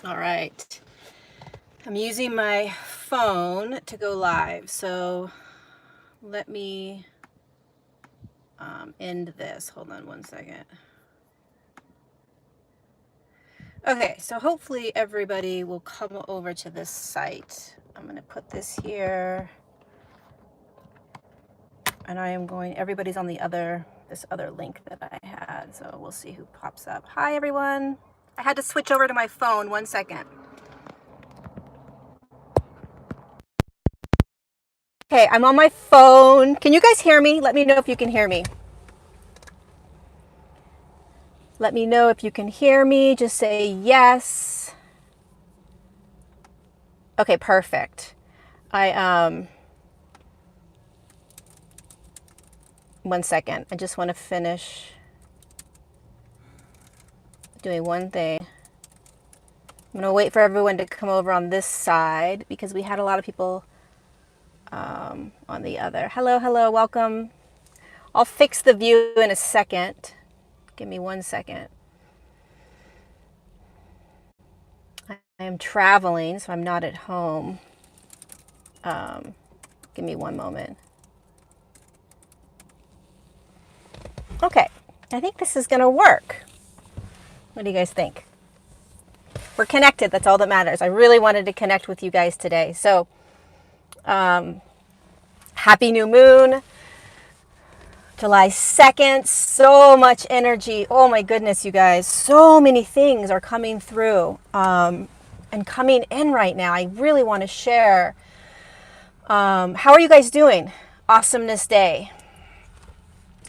All right. I'm using my phone to go live, so let me end this. Hold on one second. Okay, so hopefully everybody will come over to this site. I'm going to put this here, and I am going, everybody's on this other link that I had, so we'll see who pops up. Hi, everyone. I had to switch over to my phone. 1 second. Okay, I'm on my phone. Can you guys hear me? Let me know if you can hear me. Let me know if you can hear me. Just say yes. Okay, perfect. 1 second. I just want to finish doing one thing. I'm going to wait for everyone to come over on this side because we had a lot of people on the other. Hello, hello, welcome. I'll fix the view in a second. Give me 1 second. I am traveling, so I'm not at home. Give me one moment. Okay, I think this is going to work. What do you guys think? We're connected. That's all that matters. I really wanted to connect with you guys today. So, happy new moon. July 2nd. So much energy. Oh my goodness, you guys. So many things are coming through and coming in right now. I really want to share. How are you guys doing? Awesomeness Day.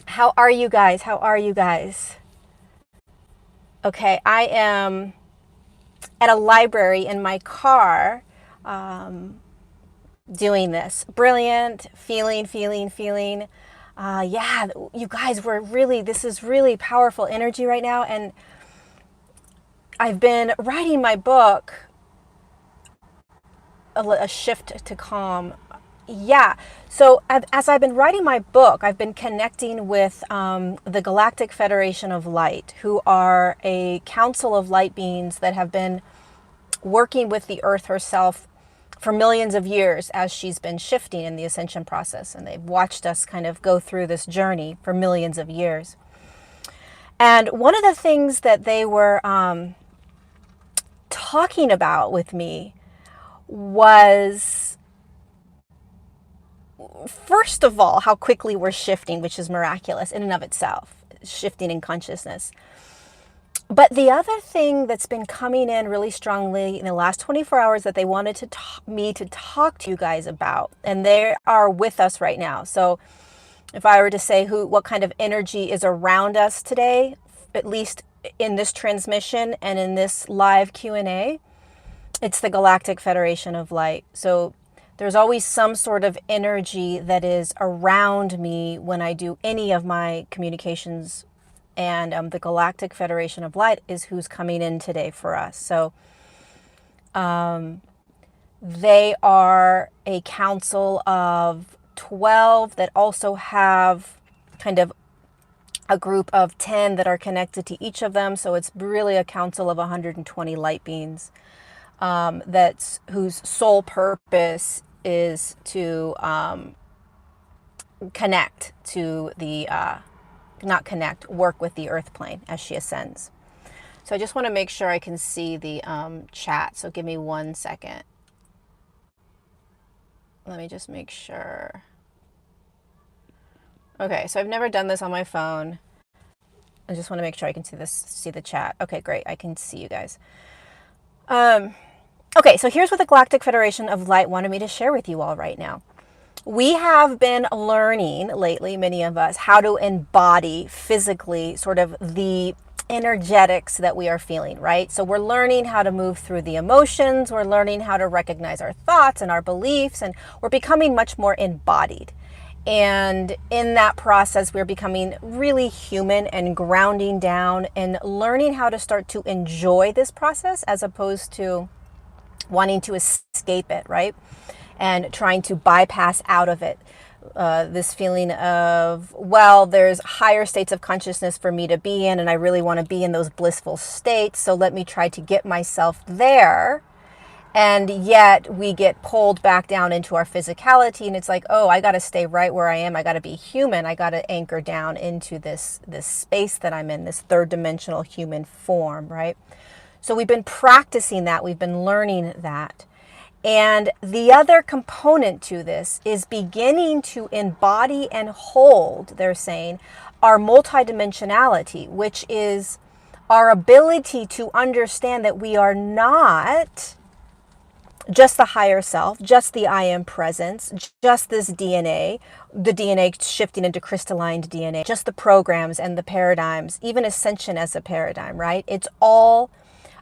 How are you guys? How are you guys? Okay, I am at a library in my car doing this. Brilliant, feeling. Yeah, you guys this is really powerful energy right now. And I've been writing my book, A Shift to Calm. Yeah, so as I've been writing my book, I've been connecting with the Galactic Federation of Light, who are a council of light beings that have been working with the Earth herself for millions of years as she's been shifting in the ascension process. And they've watched us kind of go through this journey for millions of years. And one of the things that they were talking about with me was, first of all, how quickly we're shifting, which is miraculous in and of itself, shifting in consciousness. But the other thing that's been coming in really strongly in the last 24 hours that they wanted me to talk to you guys about, and they are with us right now. So if I were to say what kind of energy is around us today, at least in this transmission and in this live Q&A, it's the Galactic Federation of Light. So there's always some sort of energy that is around me when I do any of my communications. And the Galactic Federation of Light is who's coming in today for us. So they are a council of 12 that also have kind of a group of 10 that are connected to each of them. So it's really a council of 120 light beings whose sole purpose is to connect to the work with the earth plane as she ascends. So I just want to make sure I can see the chat. So give me 1 second. Let me just make sure. Okay, so I've never done this on my phone. I just want to make sure I can see the chat. Okay, great. I can see you guys. Okay, so here's what the Galactic Federation of Light wanted me to share with you all right now. We have been learning lately, many of us, how to embody physically sort of the energetics that we are feeling, right? So we're learning how to move through the emotions. We're learning how to recognize our thoughts and our beliefs, and we're becoming much more embodied. And in that process, we're becoming really human and grounding down and learning how to start to enjoy this process as opposed to wanting to escape it, right? And trying to bypass out of it. this feeling of, well, there's higher states of consciousness for me to be in, and I really want to be in those blissful states, so let me try to get myself there. And yet we get pulled back down into our physicality, and it's like, oh, I got to stay right where I am. I got to be human. I got to anchor down into this space that I'm in, this third dimensional human form, right? So we've been practicing that. We've been learning that. And the other component to this is beginning to embody and hold, they're saying, our multidimensionality, which is our ability to understand that we are not just the higher self, just the I am presence, just this DNA, the DNA shifting into crystalline DNA, just the programs and the paradigms, even ascension as a paradigm, right? It's all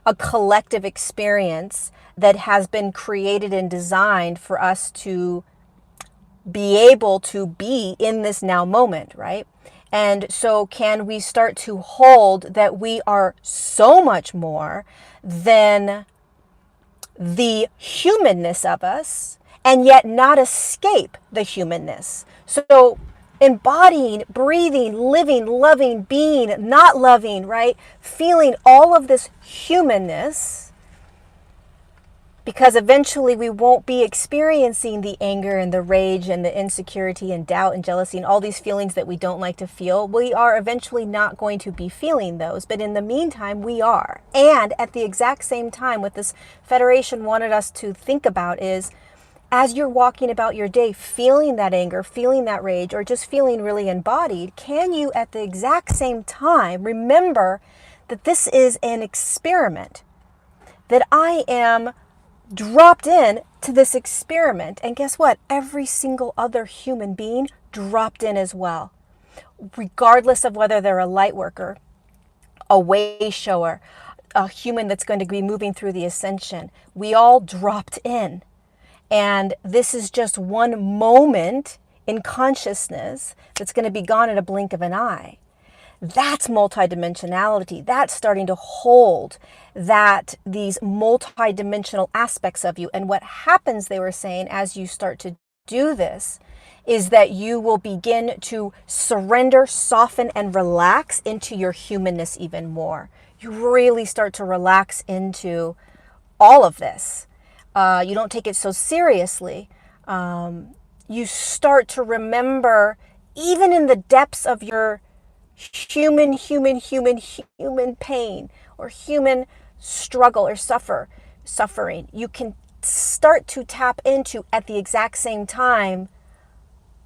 a collective experience that has been created and designed for us to be able to be in this now moment, right? And so can we start to hold that we are so much more than the humanness of us, and yet not escape the humanness. So embodying, breathing, living, loving, being, not loving, right? Feeling all of this humanness, because eventually we won't be experiencing the anger and the rage and the insecurity and doubt and jealousy and all these feelings that we don't like to feel. We are eventually not going to be feeling those, but in the meantime we are. And at the exact same time, what this Federation wanted us to think about is, as you're walking about your day feeling that anger, feeling that rage, or just feeling really embodied, can you at the exact same time remember that this is an experiment, that I am dropped in to this experiment, and guess what? Every single other human being dropped in as well, regardless of whether they're a light worker, a way shower, a human that's going to be moving through the ascension. We all dropped in, and this is just one moment in consciousness that's going to be gone in a blink of an eye. That's multidimensionality. That's starting to hold that these multidimensional aspects of you. And what happens, they were saying, as you start to do this, is that you will begin to surrender, soften, and relax into your humanness even more. You really start to relax into all of this. You don't take it so seriously. You start to remember, even in the depths of your human pain or human struggle or suffering, you can start to tap into, at the exact same time,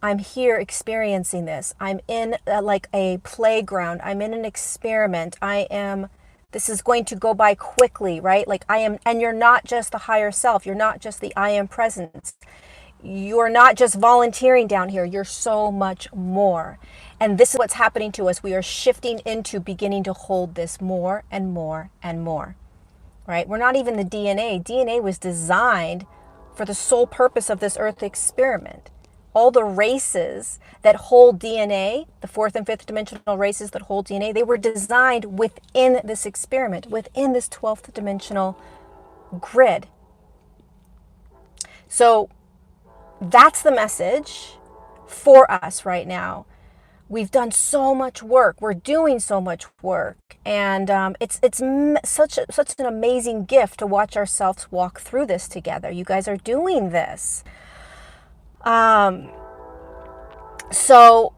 I'm here experiencing this. I'm in like a playground. I'm in an experiment. This is going to go by quickly, right? Like I am, and you're not just the higher self. You're not just the I am presence. You're not just volunteering down here. You're so much more. And this is what's happening to us. We are shifting into beginning to hold this more and more and more, right? We're not even the DNA. DNA was designed for the sole purpose of this earth experiment. All the races that hold DNA, the fourth and fifth dimensional races that hold DNA, they were designed within this experiment, within this 12th dimensional grid. So that's the message for us right now. We've done so much work. We're doing so much work. And it's such an amazing gift to watch ourselves walk through this together. You guys are doing this. So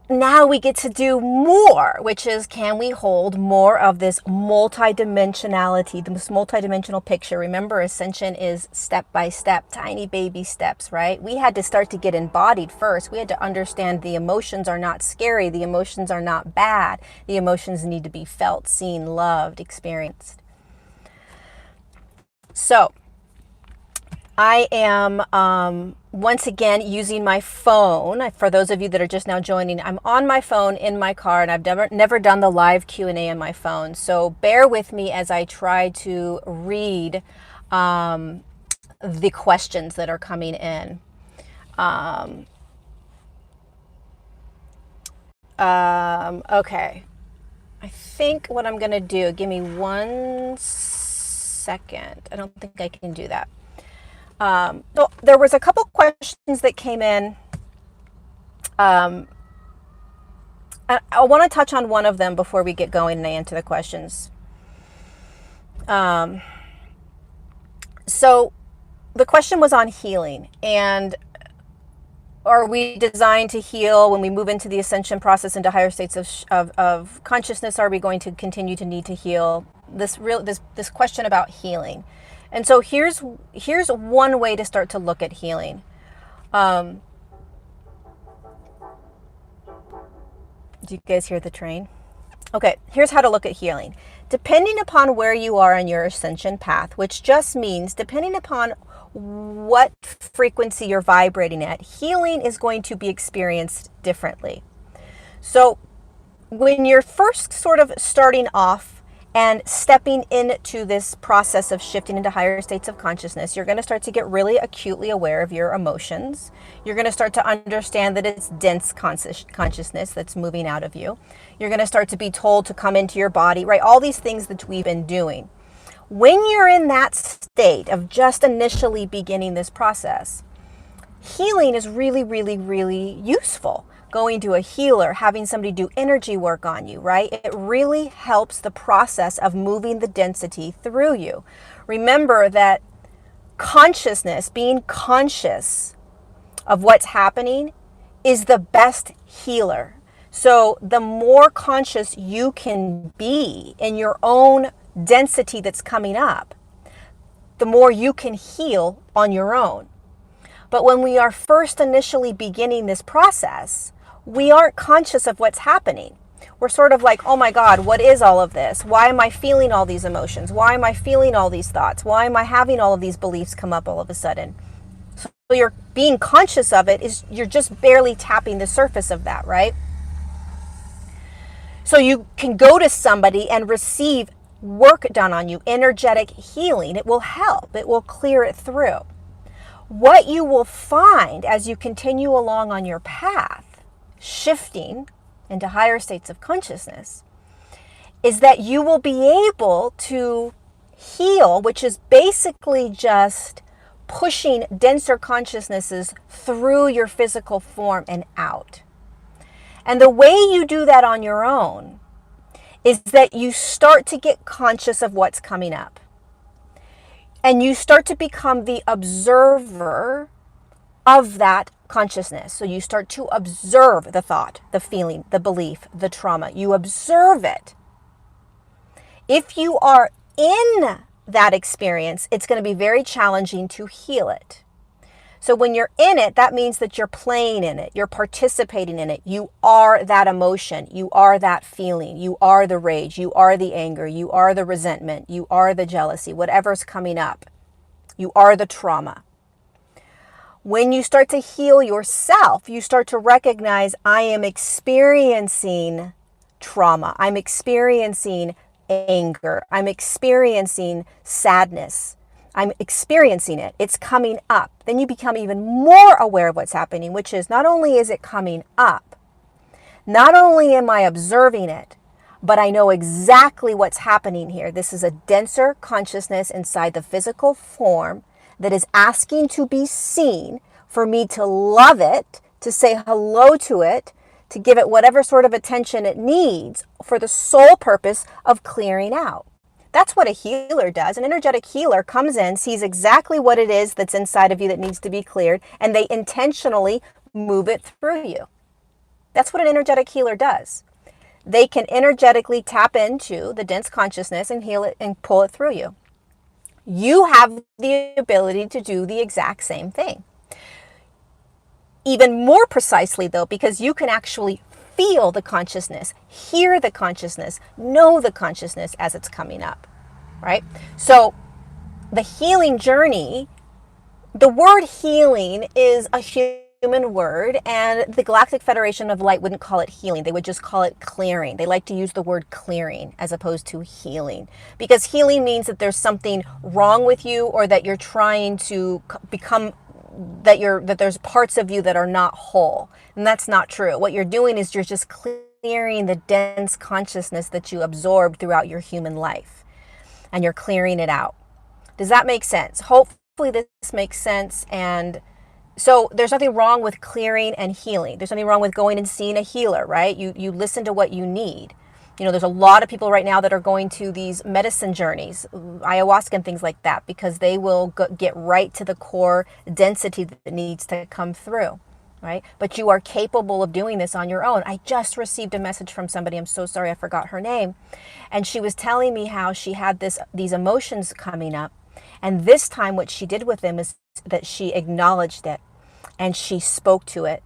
now we get to do more, which is, can we hold more of this multidimensionality, this multidimensional picture? Remember, ascension is step by step, tiny baby steps, right? We had to start to get embodied first. We had to understand the emotions are not scary. The emotions are not bad. The emotions need to be felt, seen, loved, experienced. So I am once again using my phone. For those of you that are just now joining, I'm on my phone in my car, and I've never done the live Q&A on my phone. So bear with me as I try to read the questions that are coming in. Okay. I think what I'm going to do, give me 1 second. I don't think I can do that. So there was a couple questions that came in Um, I want to touch on one of them before we get going and I answer the questions. So the question was on healing, and are we designed to heal when we move into the ascension process into higher states of consciousness? Are we going to continue to need to heal? This question about healing. And so here's one way to start to look at healing. Do you guys hear the train? Okay, here's how to look at healing. Depending upon where you are on your ascension path, which just means depending upon what frequency you're vibrating at, healing is going to be experienced differently. So when you're first sort of starting off and stepping into this process of shifting into higher states of consciousness, you're going to start to get really acutely aware of your emotions. You're going to start to understand that it's dense consciousness that's moving out of you. You're going to start to be told to come into your body, right? All these things that we've been doing. When you're in that state of just initially beginning this process, healing is really, really, really useful. Going to a healer, having somebody do energy work on you, right? It really helps the process of moving the density through you. Remember that consciousness, being conscious of what's happening, is the best healer. So the more conscious you can be in your own density that's coming up, the more you can heal on your own. But when we are first initially beginning this process, we aren't conscious of what's happening. We're sort of like, oh my God, what is all of this? Why am I feeling all these emotions? Why am I feeling all these thoughts? Why am I having all of these beliefs come up all of a sudden? So you're being conscious of it, is you're just barely tapping the surface of that, right? So you can go to somebody and receive work done on you, energetic healing. It will help. It will clear it through. What you will find as you continue along on your path, shifting into higher states of consciousness, is that you will be able to heal, which is basically just pushing denser consciousnesses through your physical form and out. And the way you do that on your own is that you start to get conscious of what's coming up. And you start to become the observer of that consciousness. So you start to observe the thought, the feeling, the belief, the trauma. You observe it. If you are in that experience, it's going to be very challenging to heal it. So when you're in it, that means that you're playing in it. You're participating in it. You are that emotion. You are that feeling. You are the rage. You are the anger. You are the resentment. You are the jealousy. Whatever's coming up. You are the trauma. When you start to heal yourself, you start to recognize, I am experiencing trauma. I'm experiencing anger. I'm experiencing sadness. I'm experiencing it. It's coming up. Then you become even more aware of what's happening, which is not only is it coming up, not only am I observing it, but I know exactly what's happening here. This is a denser consciousness inside the physical form that is asking to be seen, for me to love it, to say hello to it, to give it whatever sort of attention it needs for the sole purpose of clearing out. That's what a healer does. An energetic healer comes in, sees exactly what it is that's inside of you that needs to be cleared, and they intentionally move it through you. That's what an energetic healer does. They can energetically tap into the dense consciousness and heal it and pull it through you. You have the ability to do the exact same thing. Even more precisely, though, because you can actually feel the consciousness, hear the consciousness, know the consciousness as it's coming up, right? So the healing journey, the word healing is a human word, and the Galactic Federation of Light wouldn't call it healing. They would just call it clearing. They like to use the word clearing as opposed to healing, because healing means that there's something wrong with you, or that you're trying to become, that there's parts of you that are not whole. And that's not true. What you're doing is you're just clearing the dense consciousness that you absorbed throughout your human life, and you're clearing it out. Does that make sense? Hopefully this makes sense. And So there's nothing wrong with clearing and healing. There's nothing wrong with going and seeing a healer, right? You listen to what you need. You know, there's a lot of people right now that are going to these medicine journeys, ayahuasca and things like that, because they will get right to the core density that needs to come through, right? But you are capable of doing this on your own. I just received a message from somebody. I'm so sorry, I forgot her name. And she was telling me how she had these emotions coming up. And this time what she did with them is that she acknowledged it and she spoke to it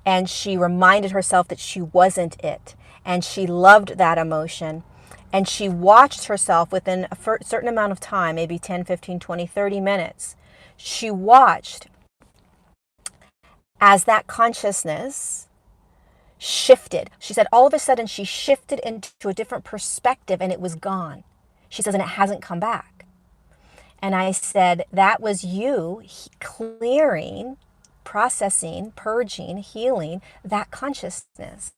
and she reminded herself that she wasn't it. And she loved that emotion. And she watched herself within a certain amount of time, maybe 10, 15, 20, 30 minutes. She watched as that consciousness shifted. She said all of a sudden she shifted into a different perspective and it was gone. She says, and it hasn't come back. And I said, that was you clearing, processing, purging, healing that consciousness.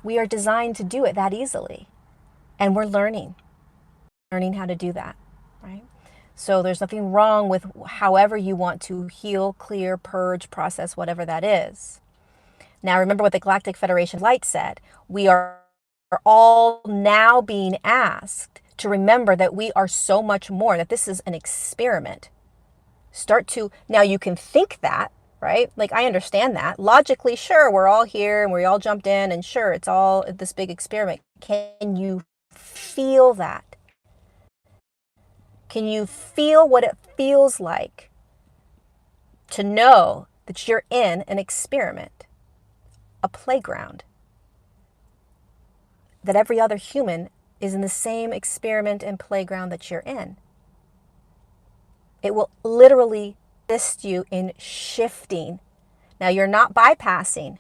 We are designed to do it that easily. And we're learning how to do that, right? So there's nothing wrong with however you want to heal, clear, purge, process, whatever that is. Now, remember what the Galactic Federation of Light said. We are all now being asked to remember that we are so much more, that this is an experiment. Now you can think that, right? Like, I understand that. Logically, sure, we're all here and we all jumped in and sure, it's all this big experiment. Can you feel that? Can you feel what it feels like to know that you're in an experiment, a playground, that every other human is in the same experiment and playground that you're in? It will literally assist you in shifting. Now, you're not bypassing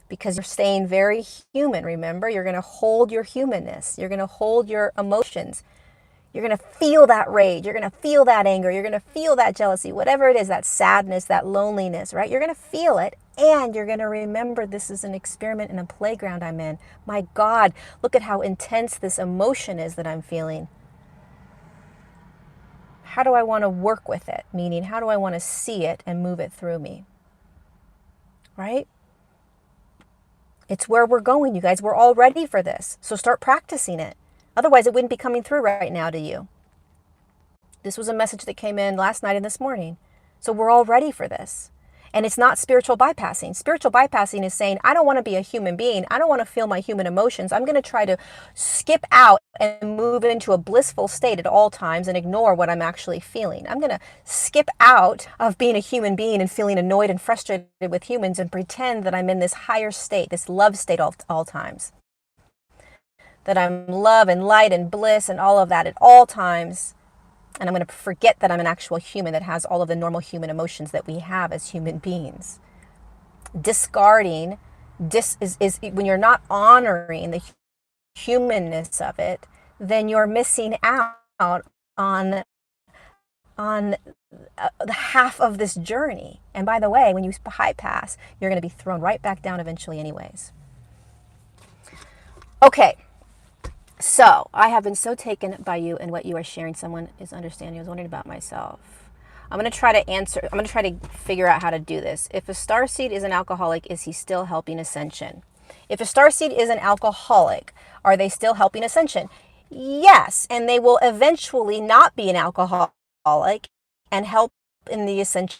because you're staying very human. Remember, you're going to hold your humanness. You're going to hold your emotions. You're going to feel that rage. You're going to feel that anger. You're going to feel that jealousy, whatever it is, that sadness, that loneliness, right? You're going to feel it. And you're going to remember this is an experiment and a playground I'm in. My God, look at how intense this emotion is that I'm feeling. How do I want to work with it? Meaning, how do I want to see it and move it through me? Right? It's where we're going, you guys. We're all ready for this. So start practicing it. Otherwise, it wouldn't be coming through right now to you. This was a message that came in last night and this morning. So we're all ready for this. And it's not spiritual bypassing. Spiritual bypassing is saying, I don't want to be a human being. I don't want to feel my human emotions. I'm going to try to skip out and move into a blissful state at all times and ignore what I'm actually feeling. I'm going to skip out of being a human being and feeling annoyed and frustrated with humans and pretend that I'm in this higher state, this love state all times. That I'm love and light and bliss and all of that at all times. And I'm going to forget that I'm an actual human that has all of the normal human emotions that we have as human beings. Discarding is when you're not honoring the humanness of it, then you're missing out on the half of this journey. And by the way, when you bypass, you're going to be thrown right back down eventually anyways. Okay. So, I have been so taken by you and what you are sharing. Someone is understanding. I was wondering about myself. I'm going to try to figure out how to do this. If a starseed is an alcoholic, is he still helping ascension? If a starseed is an alcoholic, are they still helping ascension? Yes, and they will eventually not be an alcoholic and help in the ascension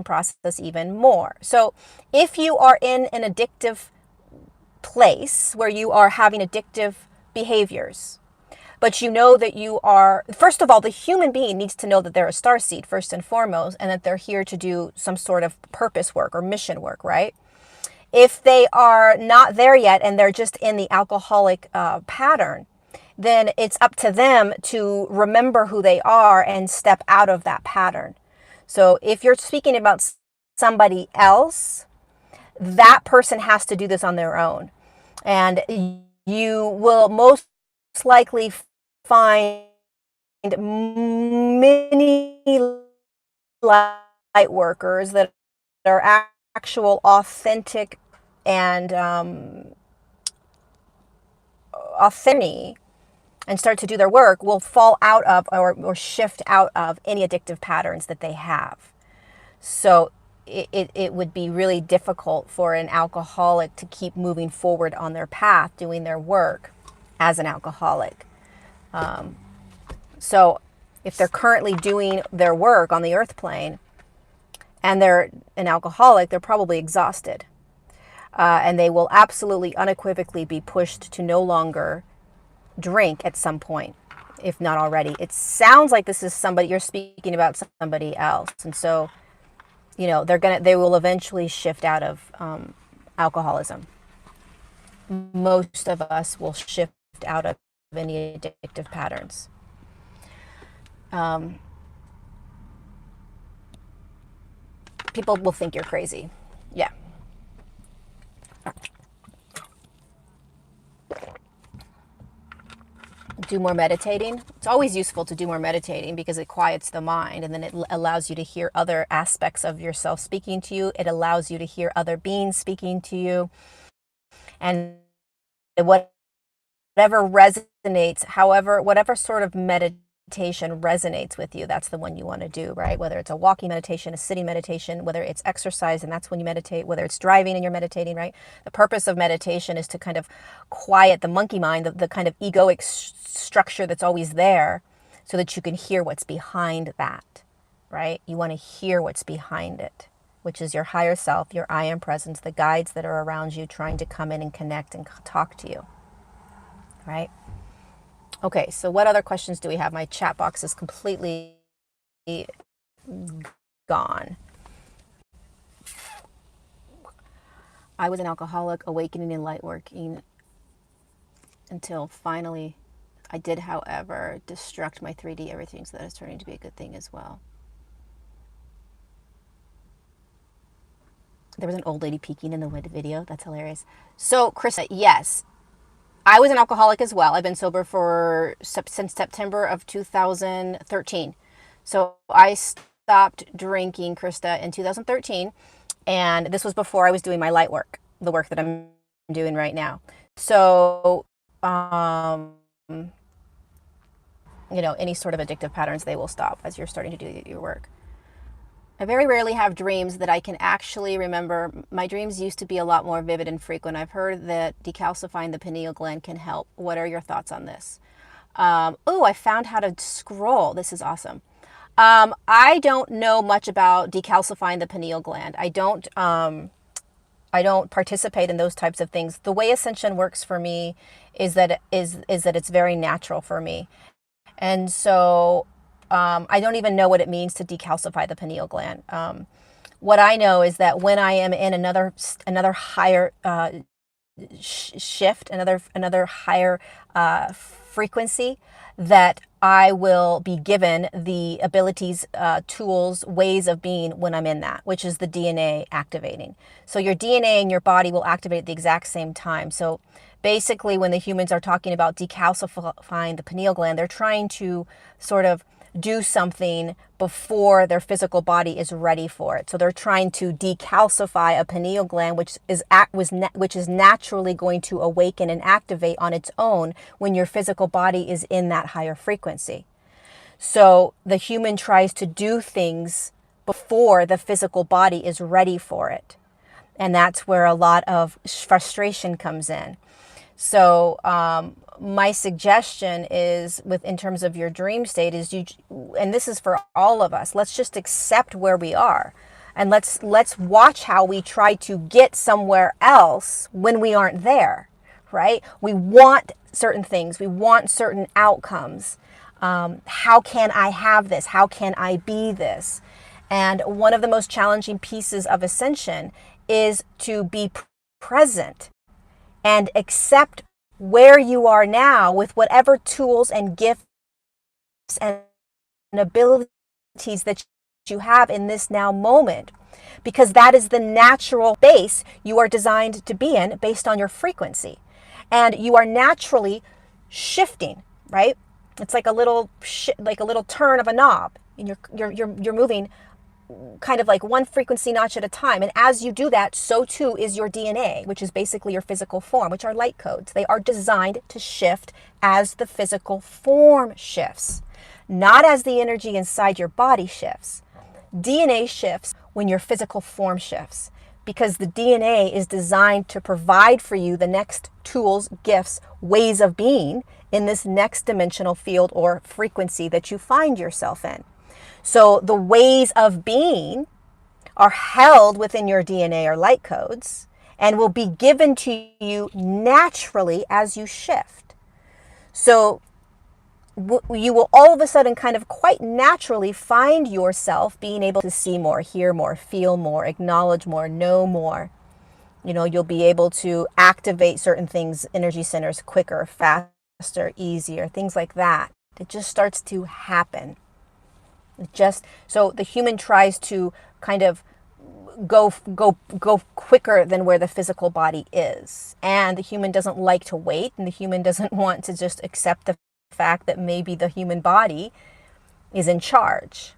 process even more. So, if you are in an addictive place where you are having addictive behaviors, but you know that you are, first of all, the human being needs to know that they're a starseed first and foremost, and that they're here to do some sort of purpose work or mission work, right? If they are not there yet and they're just in the alcoholic pattern, then it's up to them to remember who they are and step out of that pattern. So if you're speaking about somebody else, that person has to do this on their own. And you will most likely find many light workers that are actual, authentic, and authentic, and start to do their work, will fall out of or shift out of any addictive patterns that they have. So it would be really difficult for an alcoholic to keep moving forward on their path, doing their work as an alcoholic. So if they're currently doing their work on the earth plane and they're an alcoholic, they're probably exhausted. And they will absolutely unequivocally be pushed to no longer drink at some point, if not already. It sounds like this is somebody, you're speaking about somebody else. And so, you know, they will eventually shift out of alcoholism. Most of us will shift out of any addictive patterns. People will think you're crazy. Yeah. Do more meditating. It's always useful to do more meditating because it quiets the mind, and then it allows you to hear other aspects of yourself speaking to you. It allows you to hear other beings speaking to you. And whatever resonates, whatever sort of meditation resonates with you, that's the one you want to do, right? Whether it's a walking meditation, a sitting meditation, whether it's exercise and that's when you meditate, whether it's driving and you're meditating, right? The purpose of meditation is to kind of quiet the monkey mind, the kind of egoic structure that's always there, so that you can hear what's behind that, right? You want to hear what's behind it, which is your higher self, your I am presence, the guides that are around you trying to come in and connect and talk to you, right? Okay, so what other questions do we have? My chat box is completely gone. I was an alcoholic, awakening and light working until finally I did, however, destruct my 3D everything, so that is turning to be a good thing as well. There was an old lady peeking in the video. That's hilarious. So, Krista, yes. I was an alcoholic as well. I've been sober since September of 2013. So I stopped drinking, Krista, in 2013. And this was before I was doing my light work, the work that I'm doing right now. So, you know, any sort of addictive patterns, they will stop as you're starting to do your work. I very rarely have dreams that I can actually remember. My dreams used to be a lot more vivid and frequent. I've heard that decalcifying the pineal gland can help. What are your thoughts on this? I found how to scroll. This is awesome. I don't know much about decalcifying the pineal gland. I don't participate in those types of things. The way ascension works for me is that it's very natural for me. And so I don't even know what it means to decalcify the pineal gland. What I know is that when I am in another higher shift, another higher frequency, that I will be given the abilities, tools, ways of being when I'm in that, which is the DNA activating. So your DNA and your body will activate at the exact same time. So basically, when the humans are talking about decalcifying the pineal gland, they're trying to sort of do something before their physical body is ready for it. So they're trying to decalcify a pineal gland, which is naturally going to awaken and activate on its own when your physical body is in that higher frequency. So the human tries to do things before the physical body is ready for it. And that's where a lot of frustration comes in. So my suggestion is, in terms of your dream state, is and this is for all of us, let's just accept where we are, and let's watch how we try to get somewhere else when we aren't there, right? We want certain things, we want certain outcomes. How can I have this? How can I be this? And one of the most challenging pieces of ascension is to be present and accept where you are now with whatever tools and gifts and abilities that you have in this now moment, because that is the natural base you are designed to be in based on your frequency. And you are naturally shifting, right? It's like a little turn of a knob, and you're moving kind of like one frequency notch at a time. And as you do that, so too is your DNA, which is basically your physical form, which are light codes. They are designed to shift as the physical form shifts, not as the energy inside your body shifts. DNA shifts when your physical form shifts, because the DNA is designed to provide for you the next tools, gifts, ways of being in this next dimensional field or frequency that you find yourself in. So the ways of being are held within your DNA or light codes and will be given to you naturally as you shift. So you will all of a sudden kind of quite naturally find yourself being able to see more, hear more, feel more, acknowledge more, know more. You'll be able to activate certain things, energy centers quicker, faster, easier, things like that. It just starts to happen. So the human tries to kind of go quicker than where the physical body is. And the human doesn't like to wait, and the human doesn't want to just accept the fact that maybe the human body is in charge,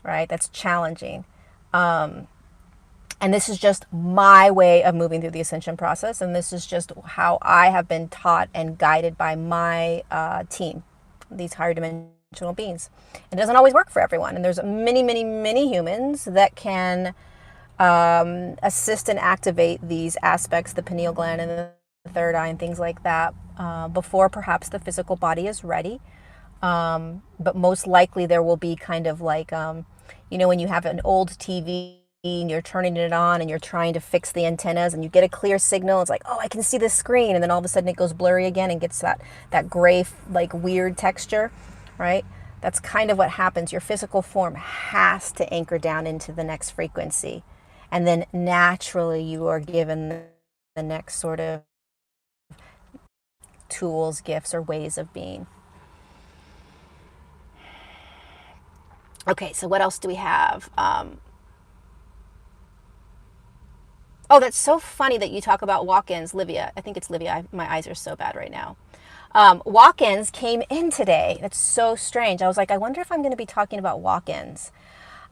right? That's challenging. And this is just my way of moving through the ascension process. And this is just how I have been taught and guided by my team, these higher dimensional beings. It doesn't always work for everyone. And there's many, many, many humans that can assist and activate these aspects, the pineal gland and the third eye and things like that, before perhaps the physical body is ready. But most likely there will be kind of like, when you have an old TV and you're turning it on and you're trying to fix the antennas and you get a clear signal, it's like, oh, I can see the screen. And then all of a sudden it goes blurry again and gets that gray, like weird texture, right? That's kind of what happens. Your physical form has to anchor down into the next frequency. And then naturally you are given the next sort of tools, gifts, or ways of being. Okay, so what else do we have? Oh, that's so funny that you talk about walk-ins, Livia. I think it's Livia. My eyes are so bad right now. Walk-ins came in today. That's so strange. I was like, I wonder if I'm going to be talking about walk-ins.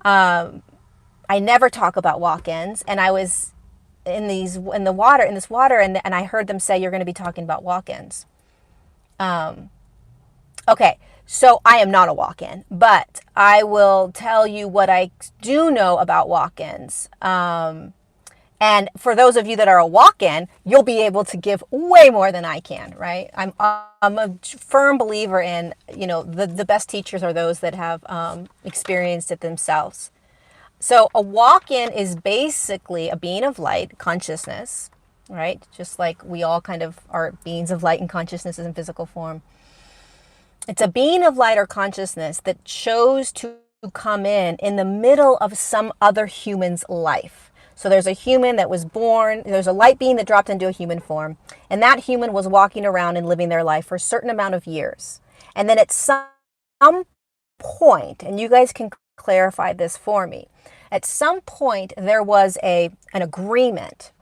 I never talk about walk-ins, and I was in this water, and I heard them say you're going to be talking about walk-ins. Okay, so I am not a walk-in, but I will tell you what I do know about walk-ins. And for those of you that are a walk-in, you'll be able to give way more than I can, right? I'm a firm believer in, the best teachers are those that have experienced it themselves. So a walk-in is basically a being of light, consciousness, right? Just like we all kind of are beings of light and consciousness in physical form. It's a being of light or consciousness that chose to come in the middle of some other human's life. So there's a human that was born, there's a light being that dropped into a human form, and that human was walking around and living their life for a certain amount of years. And then at some point, and you guys can clarify this for me, at some point there was an agreement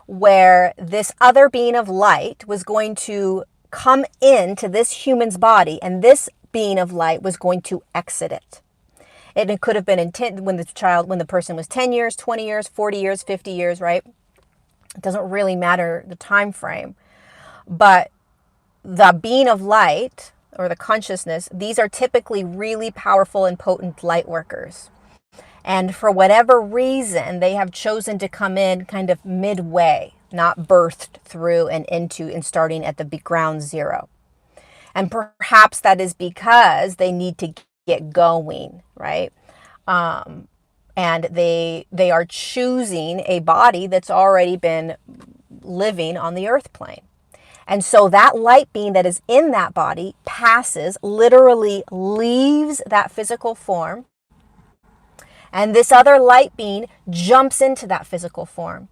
where this other being of light was going to come into this human's body, and this being of light was going to exit it. And it could have been when the person was 10 years, 20 years, 40 years, 50 years, right? It doesn't really matter the time frame. But the being of light or the consciousness, these are typically really powerful and potent light workers. And for whatever reason, they have chosen to come in kind of midway, not birthed through and into and starting at the ground zero. And perhaps that is because they need to get going, right? And they are choosing a body that's already been living on the earth plane. And so that light being that is in that body passes, literally leaves that physical form, and this other light being jumps into that physical form.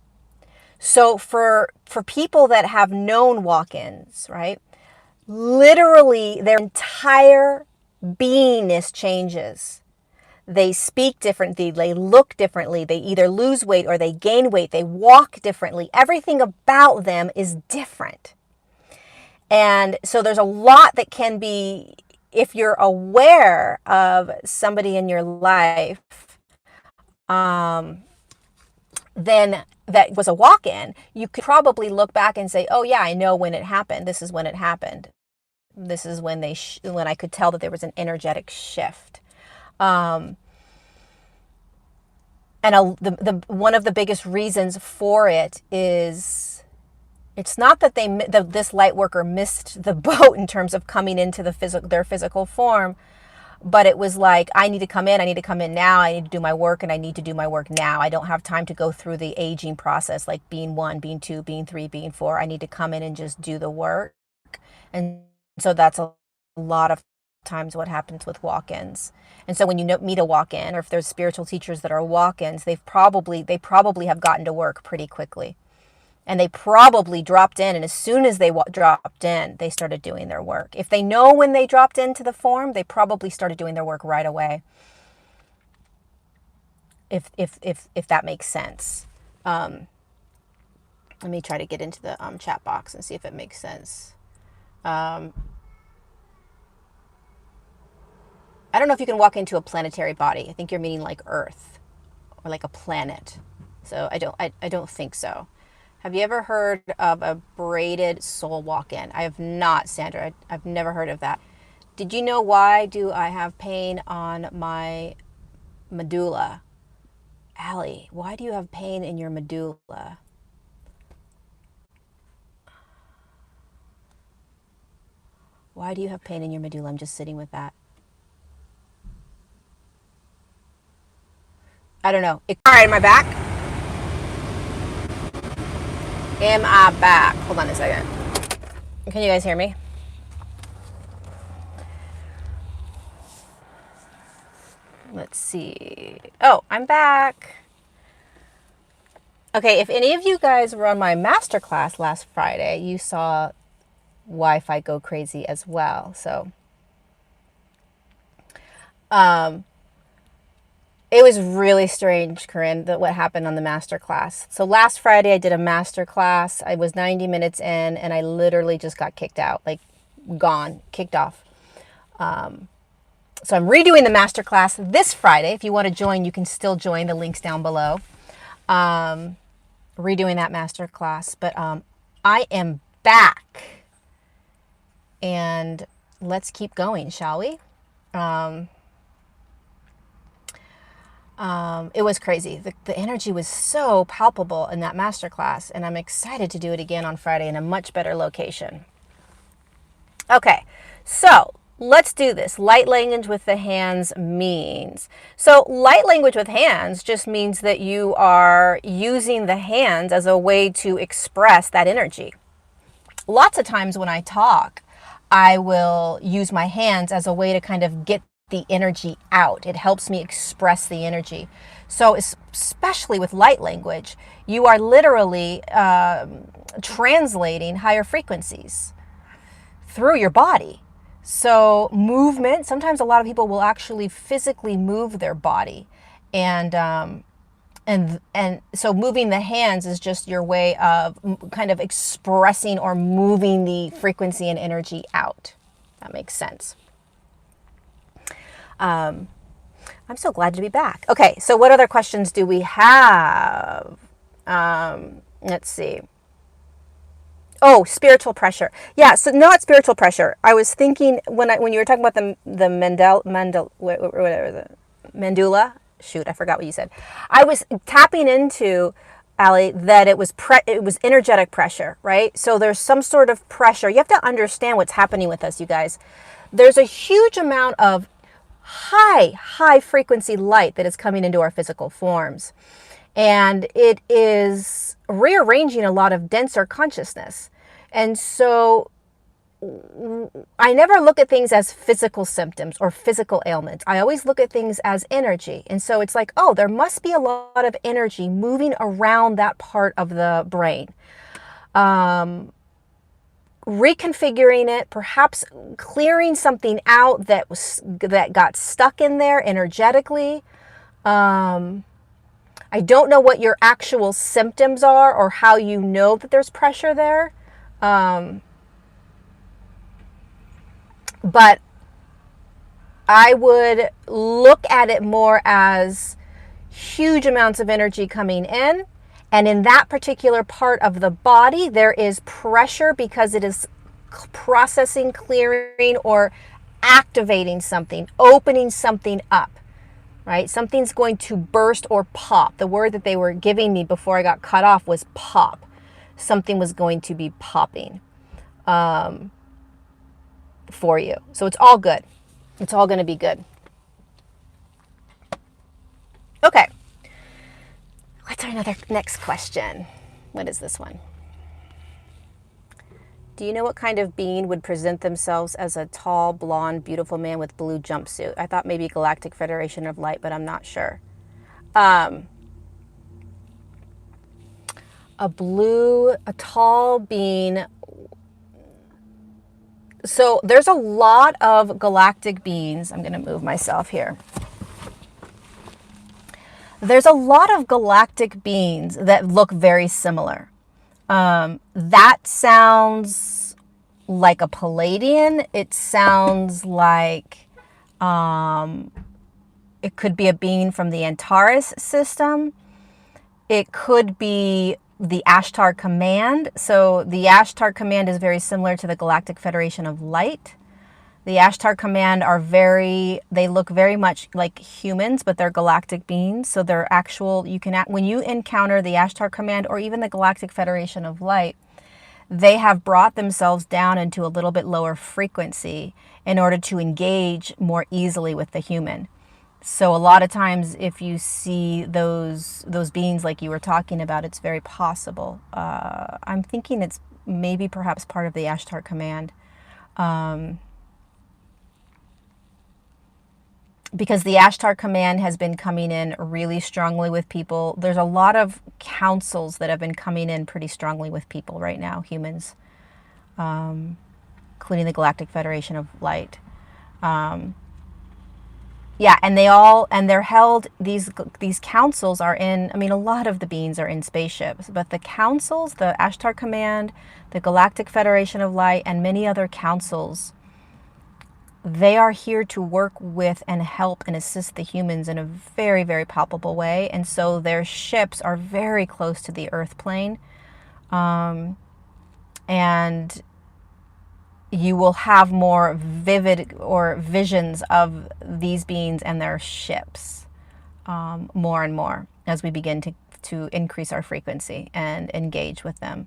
So for people that have known walk-ins, right, literally their entire beingness changes. They speak differently, they look differently, they either lose weight or they gain weight, they walk differently. Everything about them is different. And so there's a lot that can be, if you're aware of somebody in your life, then that was a walk-in, you could probably look back and say, oh yeah, I know when it happened. This is when it happened. This is when when I could tell that there was an energetic shift. And the one of the biggest reasons for it is, it's not that this light worker missed the boat in terms of coming into their physical form, but it was like, I need to come in now, I need to do my work, and I need to do my work now. I don't have time to go through the aging process, like being 1, being 2, being 3, being 4. I need to come in and just do the work. And so that's a lot of times what happens with walk-ins. And so when you meet a walk-in, or if there's spiritual teachers that are walk-ins, they probably have gotten to work pretty quickly. And they probably dropped in, and as soon as they dropped in, they started doing their work. If they know when they dropped into the form, they probably started doing their work right away. If that makes sense. Let me try to get into the chat box and see if it makes sense. I don't know if you can walk into a planetary body. I think you're meaning like Earth or like a planet. So I don't think so. Have you ever heard of a braided soul walk-in? I have not, Sandra. I've never heard of that. Did you know why do I have pain on my medulla? Allie, why do you have pain in your medulla? Why do you have pain in your medulla? I'm just sitting with that. I don't know. All right, am I back? Am I back? Hold on a second. Can you guys hear me? Let's see. Oh, I'm back. Okay, if any of you guys were on my masterclass last Friday, you saw Wi-Fi go crazy as well. So, it was really strange, Corinne, that what happened on the masterclass. So last Friday I did a masterclass. I was 90 minutes in, and I literally just got kicked out, like gone, kicked off. So I'm redoing the masterclass this Friday. If you want to join, you can still join. The link's down below. Redoing that masterclass, but I am back, and let's keep going, shall we? It was crazy. The energy was so palpable in that masterclass, and I'm excited to do it again on Friday in a much better location. Okay, so let's do this. Light language with the hands means. So light language with hands just means that you are using the hands as a way to express that energy. Lots of times when I talk, I will use my hands as a way to kind of get the energy out. It helps me express the energy. So especially with light language, you are literally translating higher frequencies through your body. So movement, sometimes a lot of people will actually physically move their body. And so moving the hands is just your way of kind of expressing or moving the frequency and energy out. That makes sense. I'm so glad to be back. Okay, so what other questions do we have? Let's see. Oh, spiritual pressure. Yeah, so not spiritual pressure. I was thinking when you were talking about the medulla. Shoot, I forgot what you said. I was tapping into, Allie, that it was energetic pressure, right? So there's some sort of pressure. You have to understand what's happening with us, you guys. There's a huge amount of high frequency light that is coming into our physical forms. And it is rearranging a lot of denser consciousness. And so I never look at things as physical symptoms or physical ailments. I always look at things as energy. And so it's like, oh, there must be a lot of energy moving around that part of the brain. Reconfiguring it, perhaps clearing something out that got stuck in there energetically. I don't know what your actual symptoms are or how you know that there's pressure there. But I would look at it more as huge amounts of energy coming in. And in that particular part of the body, there is pressure because it is processing, clearing, or activating something, opening something up, right? Something's going to burst or pop. The word that they were giving me before I got cut off was pop. Something was going to be popping for you. So it's all good. It's all going to be good. Okay. What's our next question? What is this one? Do you know what kind of being would present themselves as a tall, blonde, beautiful man with blue jumpsuit? I thought maybe Galactic Federation of Light, but I'm not sure. A tall being. So there's a lot of galactic beings. I'm going to move myself here. There's a lot of galactic beings that look very similar. That sounds like a Palladian. It sounds like it could be a being from the Antares system. It could be the Ashtar Command. So the Ashtar Command is very similar to the Galactic Federation of Light. The Ashtar Command they look very much like humans, but they're galactic beings. So they're actual, when you encounter the Ashtar Command or even the Galactic Federation of Light, they have brought themselves down into a little bit lower frequency in order to engage more easily with the human. So a lot of times if you see those beings like you were talking about, it's very possible. I'm thinking it's maybe perhaps part of the Ashtar Command. Because the Ashtar Command has been coming in really strongly with people. There's a lot of councils that have been coming in pretty strongly with people right now, humans, including the Galactic Federation of Light. Yeah, and they're held, these councils are in, a lot of the beings are in spaceships, but the councils, the Ashtar Command, the Galactic Federation of Light, and many other councils, they are here to work with and help and assist the humans in a very, very palpable way. And so their ships are very close to the Earth plane. And you will have more vivid or visions of these beings and their ships more and more as we begin to increase our frequency and engage with them.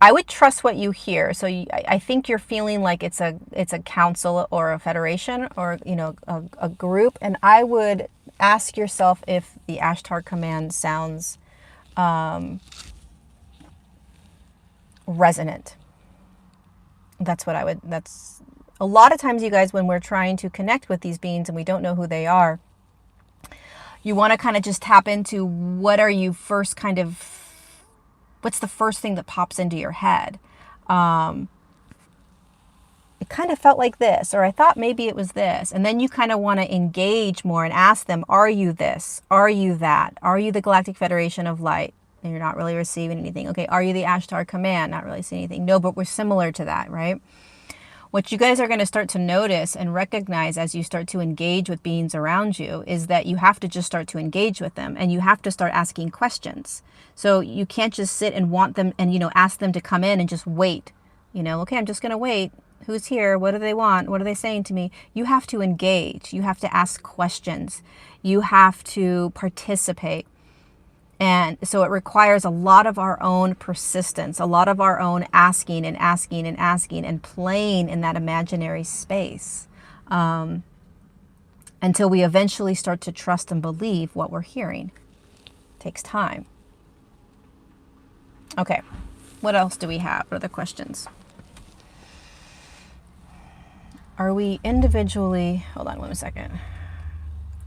I would trust what you hear. So I think you're feeling like it's a council or a federation or a group, and I would ask yourself if the Ashtar Command sounds resonant. That's a lot of times, you guys, when we're trying to connect with these beings and we don't know who they are, you want to kind of just tap into what's the first thing that pops into your head. It kind of felt like this, or I thought maybe it was this. And then you kind of want to engage more and ask them, are you this? Are you that? Are you the Galactic Federation of Light? And you're not really receiving anything. Okay, are you the Ashtar Command? Not really seeing anything. No, but we're similar to that, right? What you guys are going to start to notice and recognize as you start to engage with beings around you is that you have to just start to engage with them, and you have to start asking questions. So you can't just sit and want them and, ask them to come in and just wait. Okay, I'm just going to wait. Who's here? What do they want? What are they saying to me? You have to engage. You have to ask questions. You have to participate. And so it requires a lot of our own persistence, a lot of our own asking and asking and asking and playing in that imaginary space until we eventually start to trust and believe what we're hearing. It takes time. Okay, what else do we have? What other questions? Are we individually, hold on 1 second.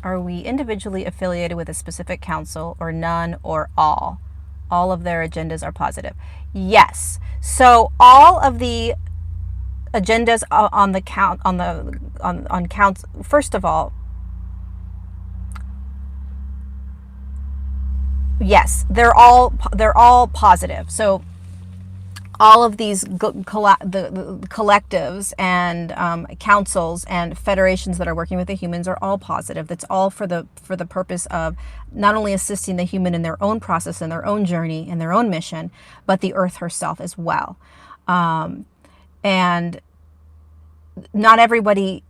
Are we individually affiliated with a specific council, or none, or all? All of their agendas are positive. Yes. So all of the agendas on the count on counts. First of all, yes, they're all positive. So all of these the collectives and councils and federations that are working with the humans are all positive. That's all for the purpose of not only assisting the human in their own process and their own journey and their own mission, but the Earth herself as well. And not everybody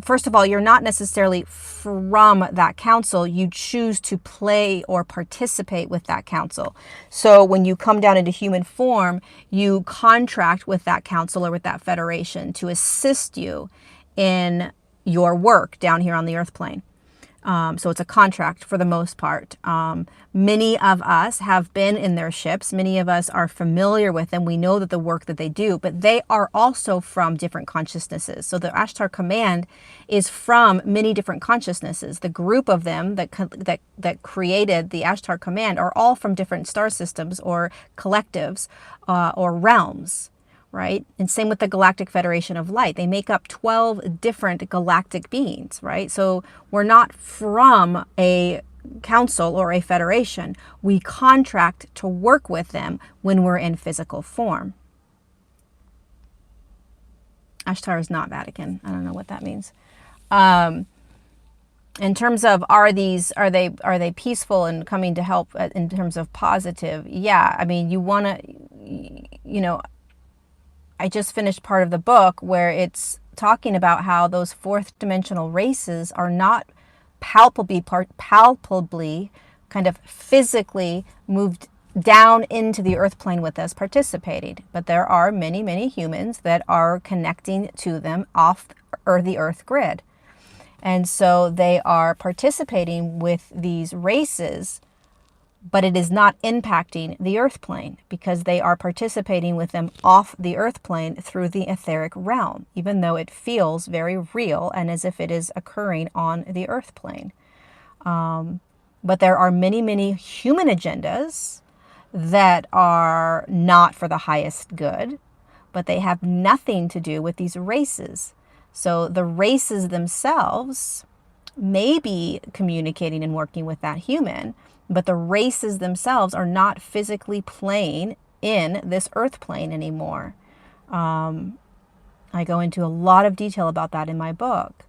first of all, you're not necessarily from that council. You choose to play or participate with that council. So when you come down into human form, you contract with that council or with that federation to assist you in your work down here on the earth plane. So it's a contract for the most part. Many of us have been in their ships. Many of us are familiar with them. We know that the work that they do, but they are also from different consciousnesses. So the Ashtar Command is from many different consciousnesses. The group of them that created the Ashtar Command are all from different star systems or collectives or realms. Right? And same with the Galactic Federation of Light. They make up 12 different galactic beings, right? So we're not from a council or a federation. We contract to work with them when we're in physical form. Ashtar is not Vatican. I don't know what that means. In terms of are they peaceful and coming to help in terms of positive? Yeah, I mean, you want to, I just finished part of the book where it's talking about how those fourth dimensional races are not palpably kind of physically moved down into the earth plane with us participating. But there are many, many humans that are connecting to them off the earth grid. And so they are participating with these races, but it is not impacting the earth plane because they are participating with them off the earth plane through the etheric realm, even though it feels very real and as if it is occurring on the earth plane. But there are many, many human agendas that are not for the highest good, but they have nothing to do with these races. So the races themselves may be communicating and working with that human, but the races themselves are not physically playing in this earth plane anymore. I go into a lot of detail about that in my book.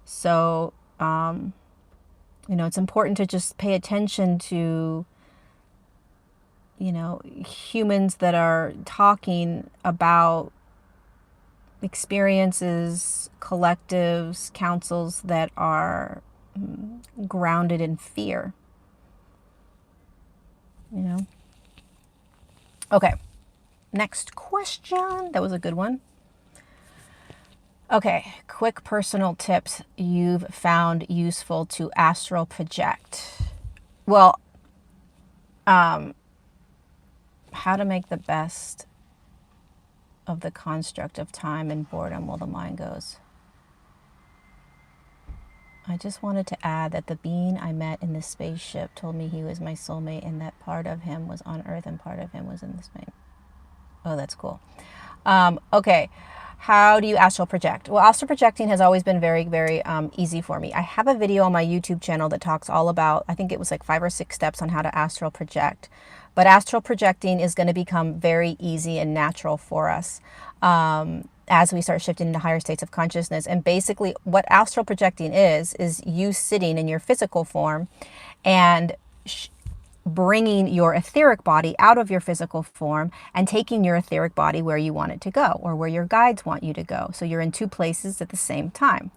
So, it's important to just pay attention to, humans that are talking about experiences, collectives, councils that are grounded in fear. Okay, next question. That was a good one. Okay, quick personal tips you've found useful to astral project. Well, how to make the best of the construct of time and boredom while the mind goes. I just wanted to add that the being I met in this spaceship told me he was my soulmate and that part of him was on Earth and part of him was in the space. Oh, that's cool. Okay. How do you astral project? Well, astral projecting has always been very, very easy for me. I have a video on my YouTube channel that talks all about, I think it was like 5 or 6 steps on how to astral project. But astral projecting is going to become very easy and natural for us as we start shifting into higher states of consciousness. And basically what astral projecting is you sitting in your physical form and bringing your etheric body out of your physical form and taking your etheric body where you want it to go or where your guides want you to go. So you're in 2 places at the same time,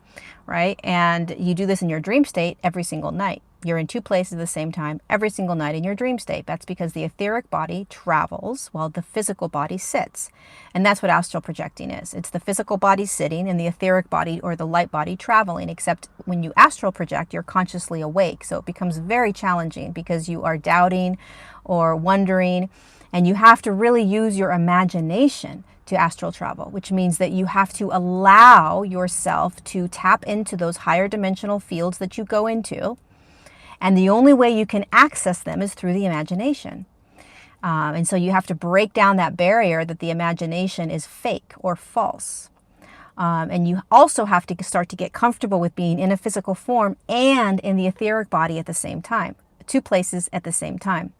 right? And you do this in your dream state every single night. You're in 2 places at the same time every single night in your dream state. That's because the etheric body travels while the physical body sits. And that's what astral projecting is. It's the physical body sitting and the etheric body or the light body traveling, except when you astral project, you're consciously awake. So it becomes very challenging because you are doubting or wondering, and you have to really use your imagination to astral travel, which means that you have to allow yourself to tap into those higher dimensional fields that you go into. And the only way you can access them is through the imagination. And so you have to break down that barrier that the imagination is fake or false. And you also have to start to get comfortable with being in a physical form and in the etheric body at the same time. 2 places at the same time.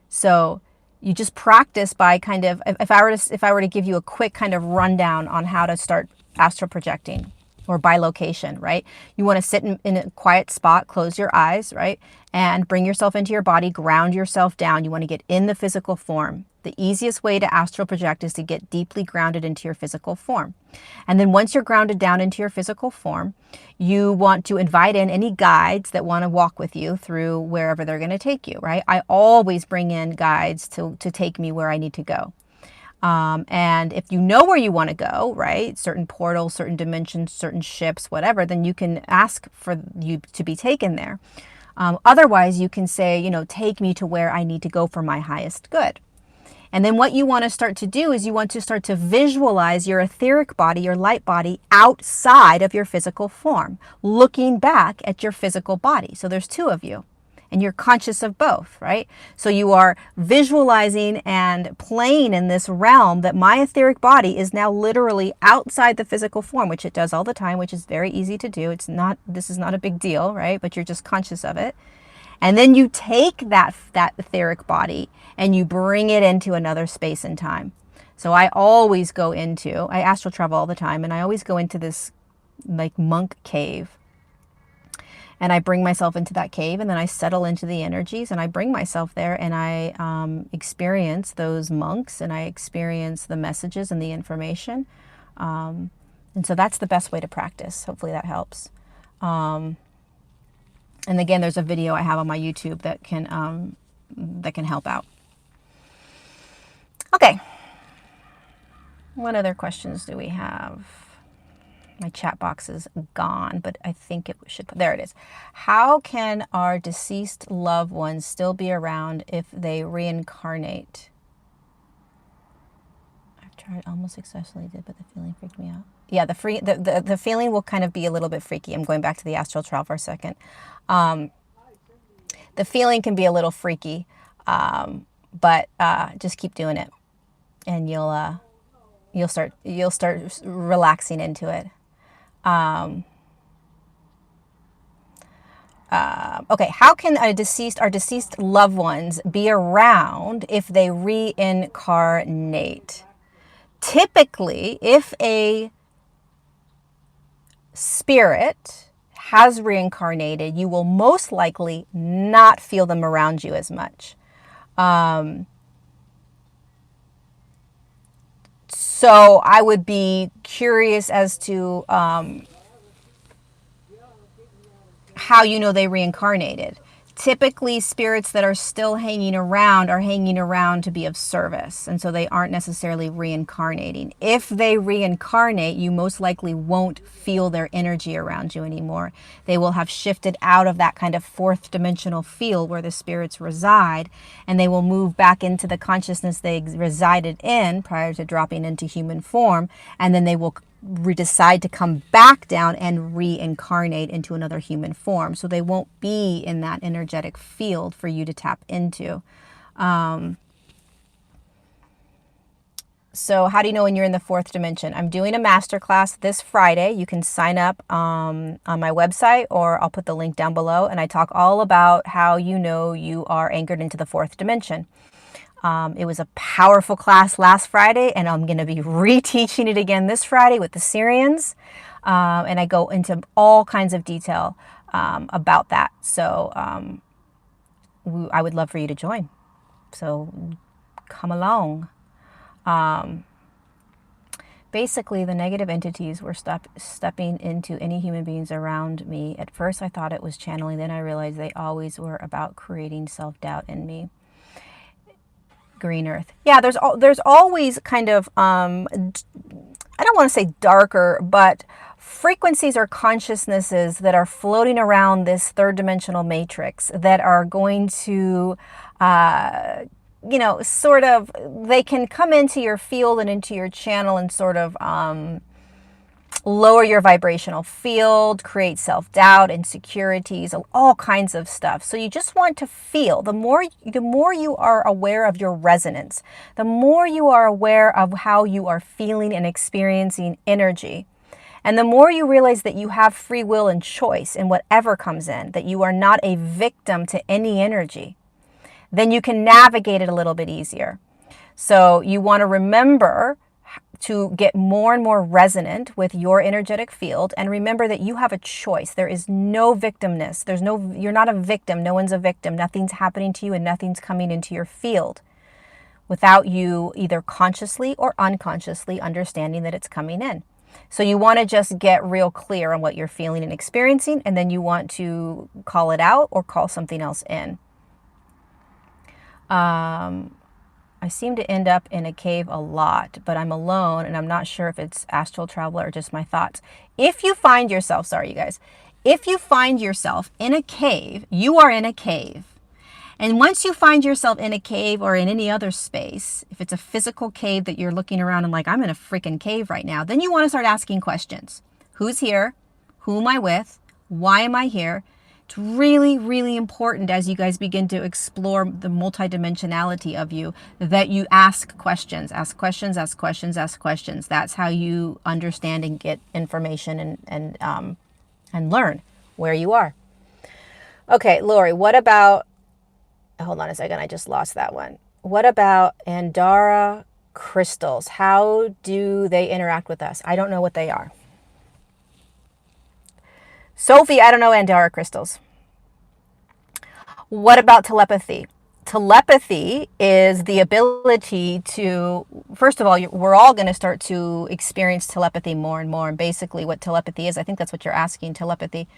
So you just practice by kind of, if I were to give you a quick kind of rundown on how to start astral projecting, or by location, right? You want to sit in a quiet spot, close your eyes, right? And bring yourself into your body, ground yourself down. You want to get in the physical form. The easiest way to astral project is to get deeply grounded into your physical form. And then once you're grounded down into your physical form, you want to invite in any guides that want to walk with you through wherever they're going to take you, right? I always bring in guides to take me where I need to go. And if you know where you want to go, right, certain portals, certain dimensions, certain ships, whatever, then you can ask for you to be taken there. Otherwise, you can say, you know, take me to where I need to go for my highest good. And then what you want to start to do is you want to start to visualize your etheric body, your light body, outside of your physical form, looking back at your physical body. So there's two of you, and you're conscious of both, right? So you are visualizing and playing in this realm that my etheric body is now literally outside the physical form, which it does all the time, which is very easy to do. This is not a big deal, right? But you're just conscious of it. And then you take that etheric body and you bring it into another space and time. So I astral travel all the time, and I always go into this like monk cave. And I bring myself into that cave, and then I settle into the energies, and I bring myself there, and I experience those monks, and I experience the messages and the information. And so that's the best way to practice. Hopefully that helps. And again, there's a video I have on my YouTube that can help out. Okay. What other questions do we have? My chat box is gone, but I think it should. There it is. How can our deceased loved ones still be around if they reincarnate? I've tried, almost successfully did, but the feeling freaked me out. Yeah, the feeling will kind of be a little bit freaky. I'm going back to the astral travel for a second. The feeling can be a little freaky, but just keep doing it, and you'll start relaxing into it. Okay, how can our deceased loved ones be around if they reincarnate? Typically, if a spirit has reincarnated, you will most likely not feel them around you as much. So I would be curious as to how you know they reincarnated. Typically, spirits that are still hanging around are hanging around to be of service, and so they aren't necessarily reincarnating. If they reincarnate, you most likely won't feel their energy around you anymore. They will have shifted out of that kind of fourth dimensional field where the spirits reside, and they will move back into the consciousness they resided in prior to dropping into human form, and then they will decide to come back down and reincarnate into another human form. So they won't be in that energetic field for you to tap into. So how do you know when you're in the fourth dimension? I'm doing a masterclass this Friday. You can sign up on my website, or I'll put the link down below. And I talk all about how you know you are anchored into the fourth dimension. It was a powerful class last Friday, and I'm going to be reteaching it again this Friday with the SIRIANS. And I go into all kinds of detail about that. So I would love for you to join. So come along. Basically, the negative entities were stepping into any human beings around me. At first, I thought it was channeling. Then I realized they always were about creating self-doubt in me. Green Earth. Yeah, there's always kind of, I don't want to say darker, but frequencies or consciousnesses that are floating around this third dimensional matrix that are going to, sort of, they can come into your field and into your channel and sort of lower your vibrational field, create self-doubt, insecurities, all kinds of stuff. So you just want to feel. The more you are aware of your resonance, the more you are aware of how you are feeling and experiencing energy, and the more you realize that you have free will and choice in whatever comes in, that you are not a victim to any energy, then you can navigate it a little bit easier. So you want to remember to get more and more resonant with your energetic field. And remember that you have a choice. There is no victimness. You're not a victim. No one's a victim. Nothing's happening to you and nothing's coming into your field without you either consciously or unconsciously understanding that it's coming in. So you want to just get real clear on what you're feeling and experiencing, and then you want to call it out or call something else in. I seem to end up in a cave a lot, but I'm alone and I'm not sure if it's astral travel or just my thoughts. If you find yourself, sorry you guys, if you find yourself in a cave, you are in a cave. And once you find yourself in a cave or in any other space, if it's a physical cave that you're looking around and like, I'm in a freaking cave right now, then you want to start asking questions. Who's here? Who am I with? Why am I here? It's really, really important as you guys begin to explore the multidimensionality of you that you ask questions, ask questions, ask questions, ask questions. That's how you understand and get information and learn where you are. Okay, Lori, what about, hold on a second, I just lost that one. What about Andara crystals? How do they interact with us? I don't know what they are. Sophie, I don't know Andara crystals. What about telepathy? Telepathy is the ability to, first of all, we're all going to start to experience telepathy more and more. And basically what telepathy is, I think that's what you're asking, telepathy.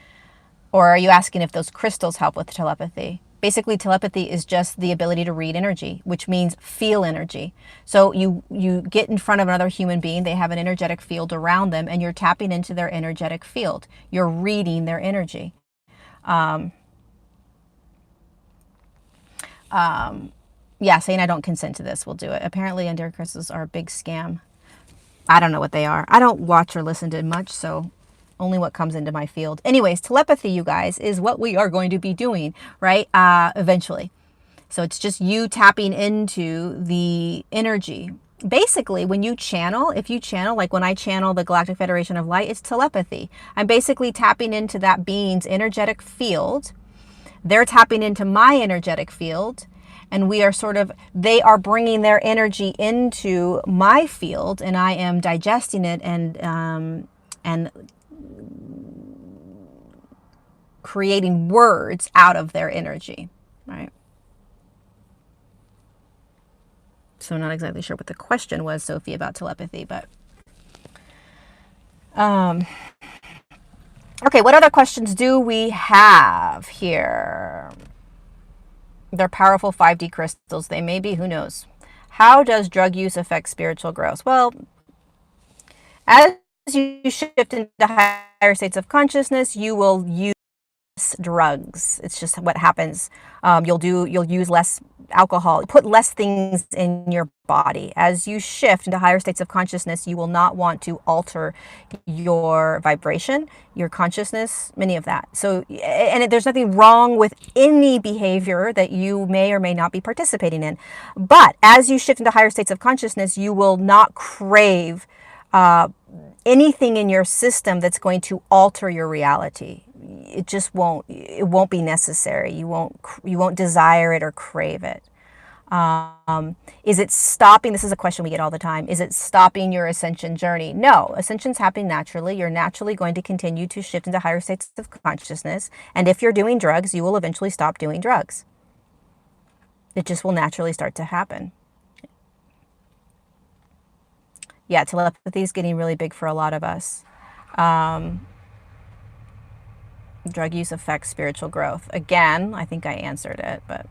Or are you asking if those crystals help with telepathy? Basically, telepathy is just the ability to read energy, which means feel energy. So you get in front of another human being, they have an energetic field around them, and you're tapping into their energetic field. You're reading their energy. Yeah, saying I don't consent to this will do it. Apparently, Andara crystals are a big scam. I don't know what they are. I don't watch or listen to much, so only what comes into my field. Anyways, telepathy, you guys, is what we are going to be doing, right? Eventually. So it's just you tapping into the energy. Basically, when you channel, if you channel, like when I channel the Galactic Federation of Light, it's telepathy. I'm basically tapping into that being's energetic field. They're tapping into my energetic field. And we are they are bringing their energy into my field, and I am digesting it and creating words out of their energy, right? So I'm not exactly sure what the question was, Sophie, about telepathy, but okay, what other questions do we have here? They're powerful 5D crystals. They may be, who knows? How does drug use affect spiritual growth? Well, as you shift into higher states of consciousness, you will use drugs. It's just what happens. You'll use less alcohol, put less things in your body. As you shift into higher states of consciousness, you will not want to alter your vibration, your consciousness, many of that. So, and there's nothing wrong with any behavior that you may or may not be participating in. But as you shift into higher states of consciousness, you will not crave anything in your system that's going to alter your reality. It just won't. It won't be necessary. You won't desire it or crave it. Is it stopping? This is a question we get all the time. Is it stopping your ascension journey? No, ascension's happening naturally. You're naturally going to continue to shift into higher states of consciousness. And if you're doing drugs, you will eventually stop doing drugs. It just will naturally start to happen. Yeah, telepathy is getting really big for a lot of us. Drug use affects spiritual growth. Again, I think I answered it, but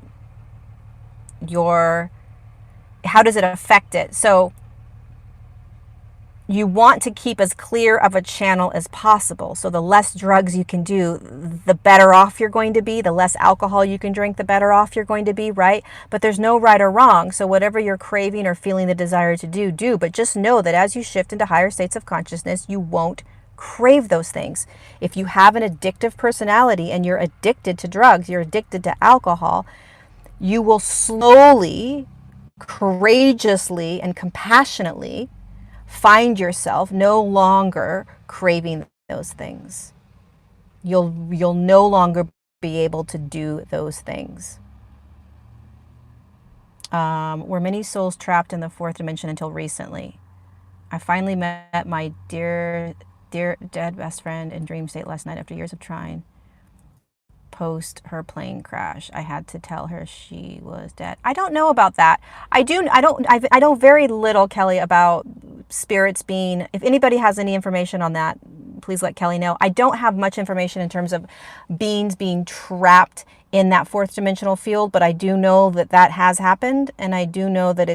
how does it affect it? So you want to keep as clear of a channel as possible. So the less drugs you can do, the better off you're going to be. The less alcohol you can drink, the better off you're going to be, right? But there's no right or wrong. So whatever you're craving or feeling the desire to do. But just know that as you shift into higher states of consciousness, you won't crave those things. If you have an addictive personality and you're addicted to drugs, you're addicted to alcohol, you will slowly, courageously, and compassionately find yourself no longer craving those things. You'll no longer be able to do those things. Were many souls trapped in the fourth dimension until recently? I finally met my dear dead best friend in dream state last night after years of trying. Post her plane crash, I had to tell her she was dead. I don't know about that. I know very little, Kelly, about spirits being, if anybody has any information on that, please let Kelly know. I don't have much information in terms of beings being trapped in that fourth dimensional field, but I do know that that has happened, and I do know that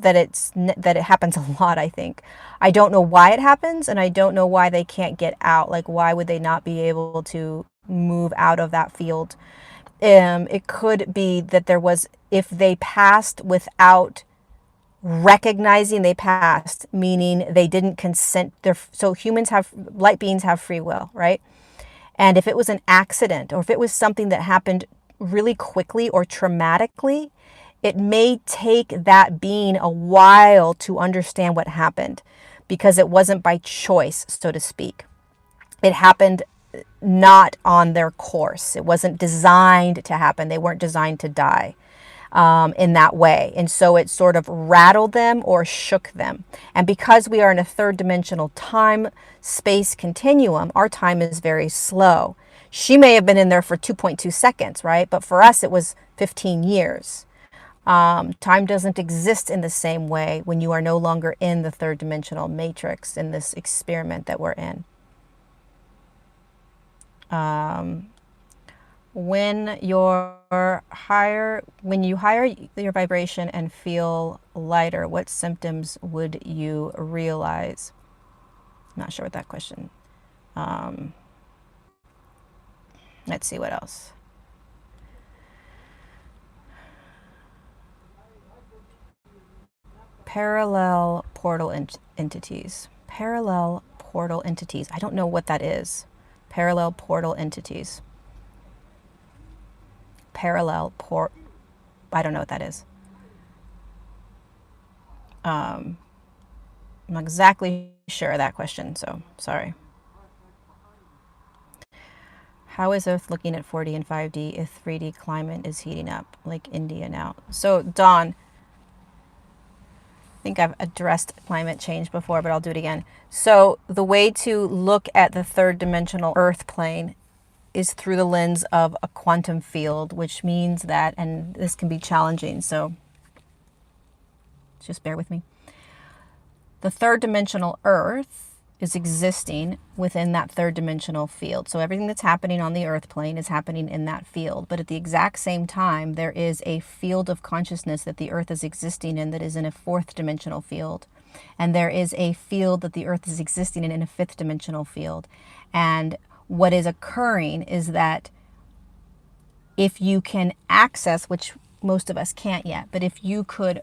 that it happens a lot, I think. I don't know why it happens, and I don't know why they can't get out. Like, why would they not be able to move out of that field? It could be that there was, if they passed without recognizing they passed, meaning they didn't consent. So humans have, light beings have free will, right? And if it was an accident, or if it was something that happened really quickly or traumatically, it may take that being a while to understand what happened, because it wasn't by choice, so to speak. It happened not on their course. It wasn't designed to happen. They weren't designed to die in that way. And so it sort of rattled them or shook them. And because we are in a third dimensional time space continuum, our time is very slow. She may have been in there for 2.2 seconds, right? But for us, it was 15 years. Time doesn't exist in the same way when you are no longer in the third dimensional matrix, in this experiment that we're in. When you higher your vibration and feel lighter, what symptoms would you realize? I'm not sure what that question. Let's see what else. Parallel portal entities. Parallel portal entities. I don't know what that is. Parallel portal entities. I don't know what that is. I'm not exactly sure of that question, so sorry. How is Earth looking at 4D and 5D if 3D climate is heating up, like India now? So, Dawn, I think I've addressed climate change before, but I'll do it again. So the way to look at the third dimensional Earth plane is through the lens of a quantum field, which means that, and this can be challenging, so just bear with me. The third dimensional Earth is existing within that third dimensional field. So everything that's happening on the Earth plane is happening in that field. But at the exact same time, there is a field of consciousness that the Earth is existing in that is in a fourth dimensional field. And there is a field that the Earth is existing in a fifth dimensional field. And what is occurring is that if you can access, which most of us can't yet, but if you could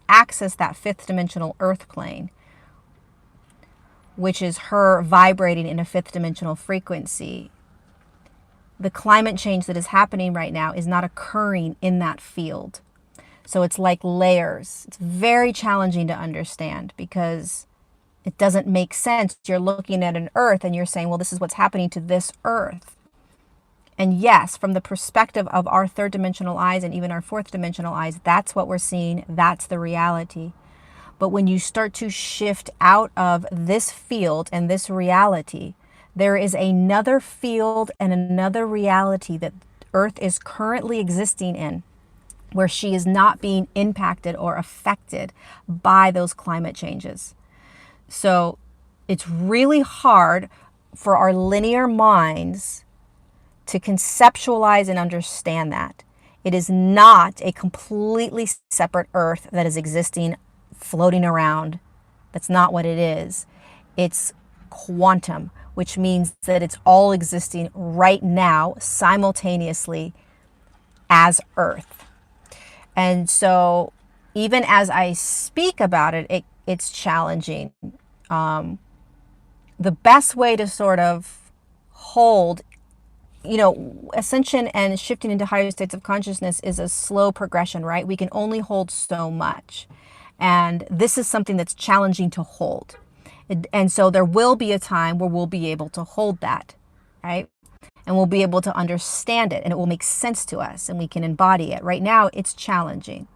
access that fifth dimensional Earth plane, which is her vibrating in a fifth dimensional frequency, the climate change that is happening right now is not occurring in that field. So it's like layers. It's very challenging to understand because it doesn't make sense. You're looking at an Earth and you're saying, well, this is what's happening to this Earth. And yes, from the perspective of our third dimensional eyes and even our fourth dimensional eyes, that's what we're seeing. That's the reality. But when you start to shift out of this field and this reality, there is another field and another reality that Earth is currently existing in, where she is not being impacted or affected by those climate changes. So it's really hard for our linear minds to conceptualize and understand that. It is not a completely separate Earth that is existing floating around. That's not what it is. It's quantum, which means that it's all existing right now simultaneously as Earth. And so even as I speak about it, it's challenging. The best way to sort of hold, ascension and shifting into higher states of consciousness is a slow progression, right? We can only hold so much. And this is something that's challenging to hold. And so there will be a time where we'll be able to hold that, right? And we'll be able to understand it and it will make sense to us and we can embody it. Right now, it's challenging.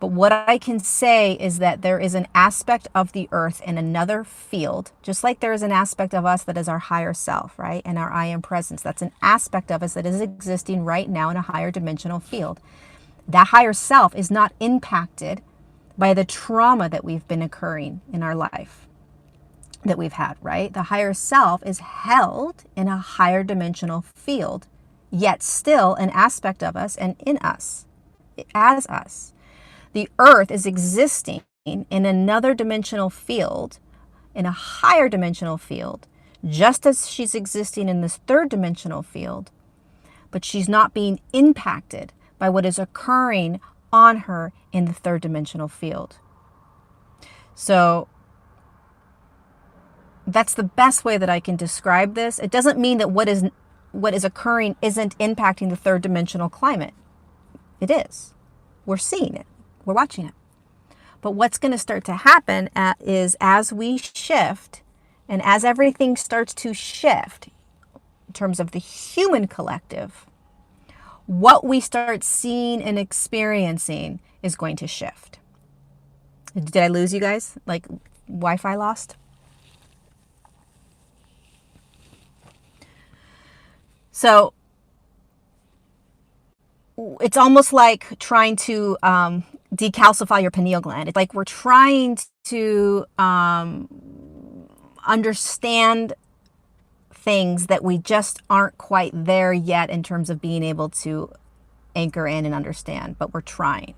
But what I can say is that there is an aspect of the earth in another field, just like there is an aspect of us that is our higher self, right? And our I am presence. That's an aspect of us that is existing right now in a higher dimensional field. That higher self is not impacted by the trauma that we've been occurring in our life, that we've had, right? The higher self is held in a higher dimensional field, yet still an aspect of us and in us, as us. The earth is existing in another dimensional field, in a higher dimensional field, just as she's existing in this third dimensional field, but she's not being impacted by what is occurring on her in the third dimensional field. So that's the best way that I can describe this. It doesn't mean that what is occurring isn't impacting the third dimensional climate. It is. We're seeing it. We're watching it. But what's going to start to happen is as we shift and as everything starts to shift in terms of the human collective, what we start seeing and experiencing is going to shift. Did I lose you guys? Like Wi-Fi lost? So it's almost like trying to decalcify your pineal gland. It's like we're trying to understand things that we just aren't quite there yet in terms of being able to anchor in and understand, but we're trying.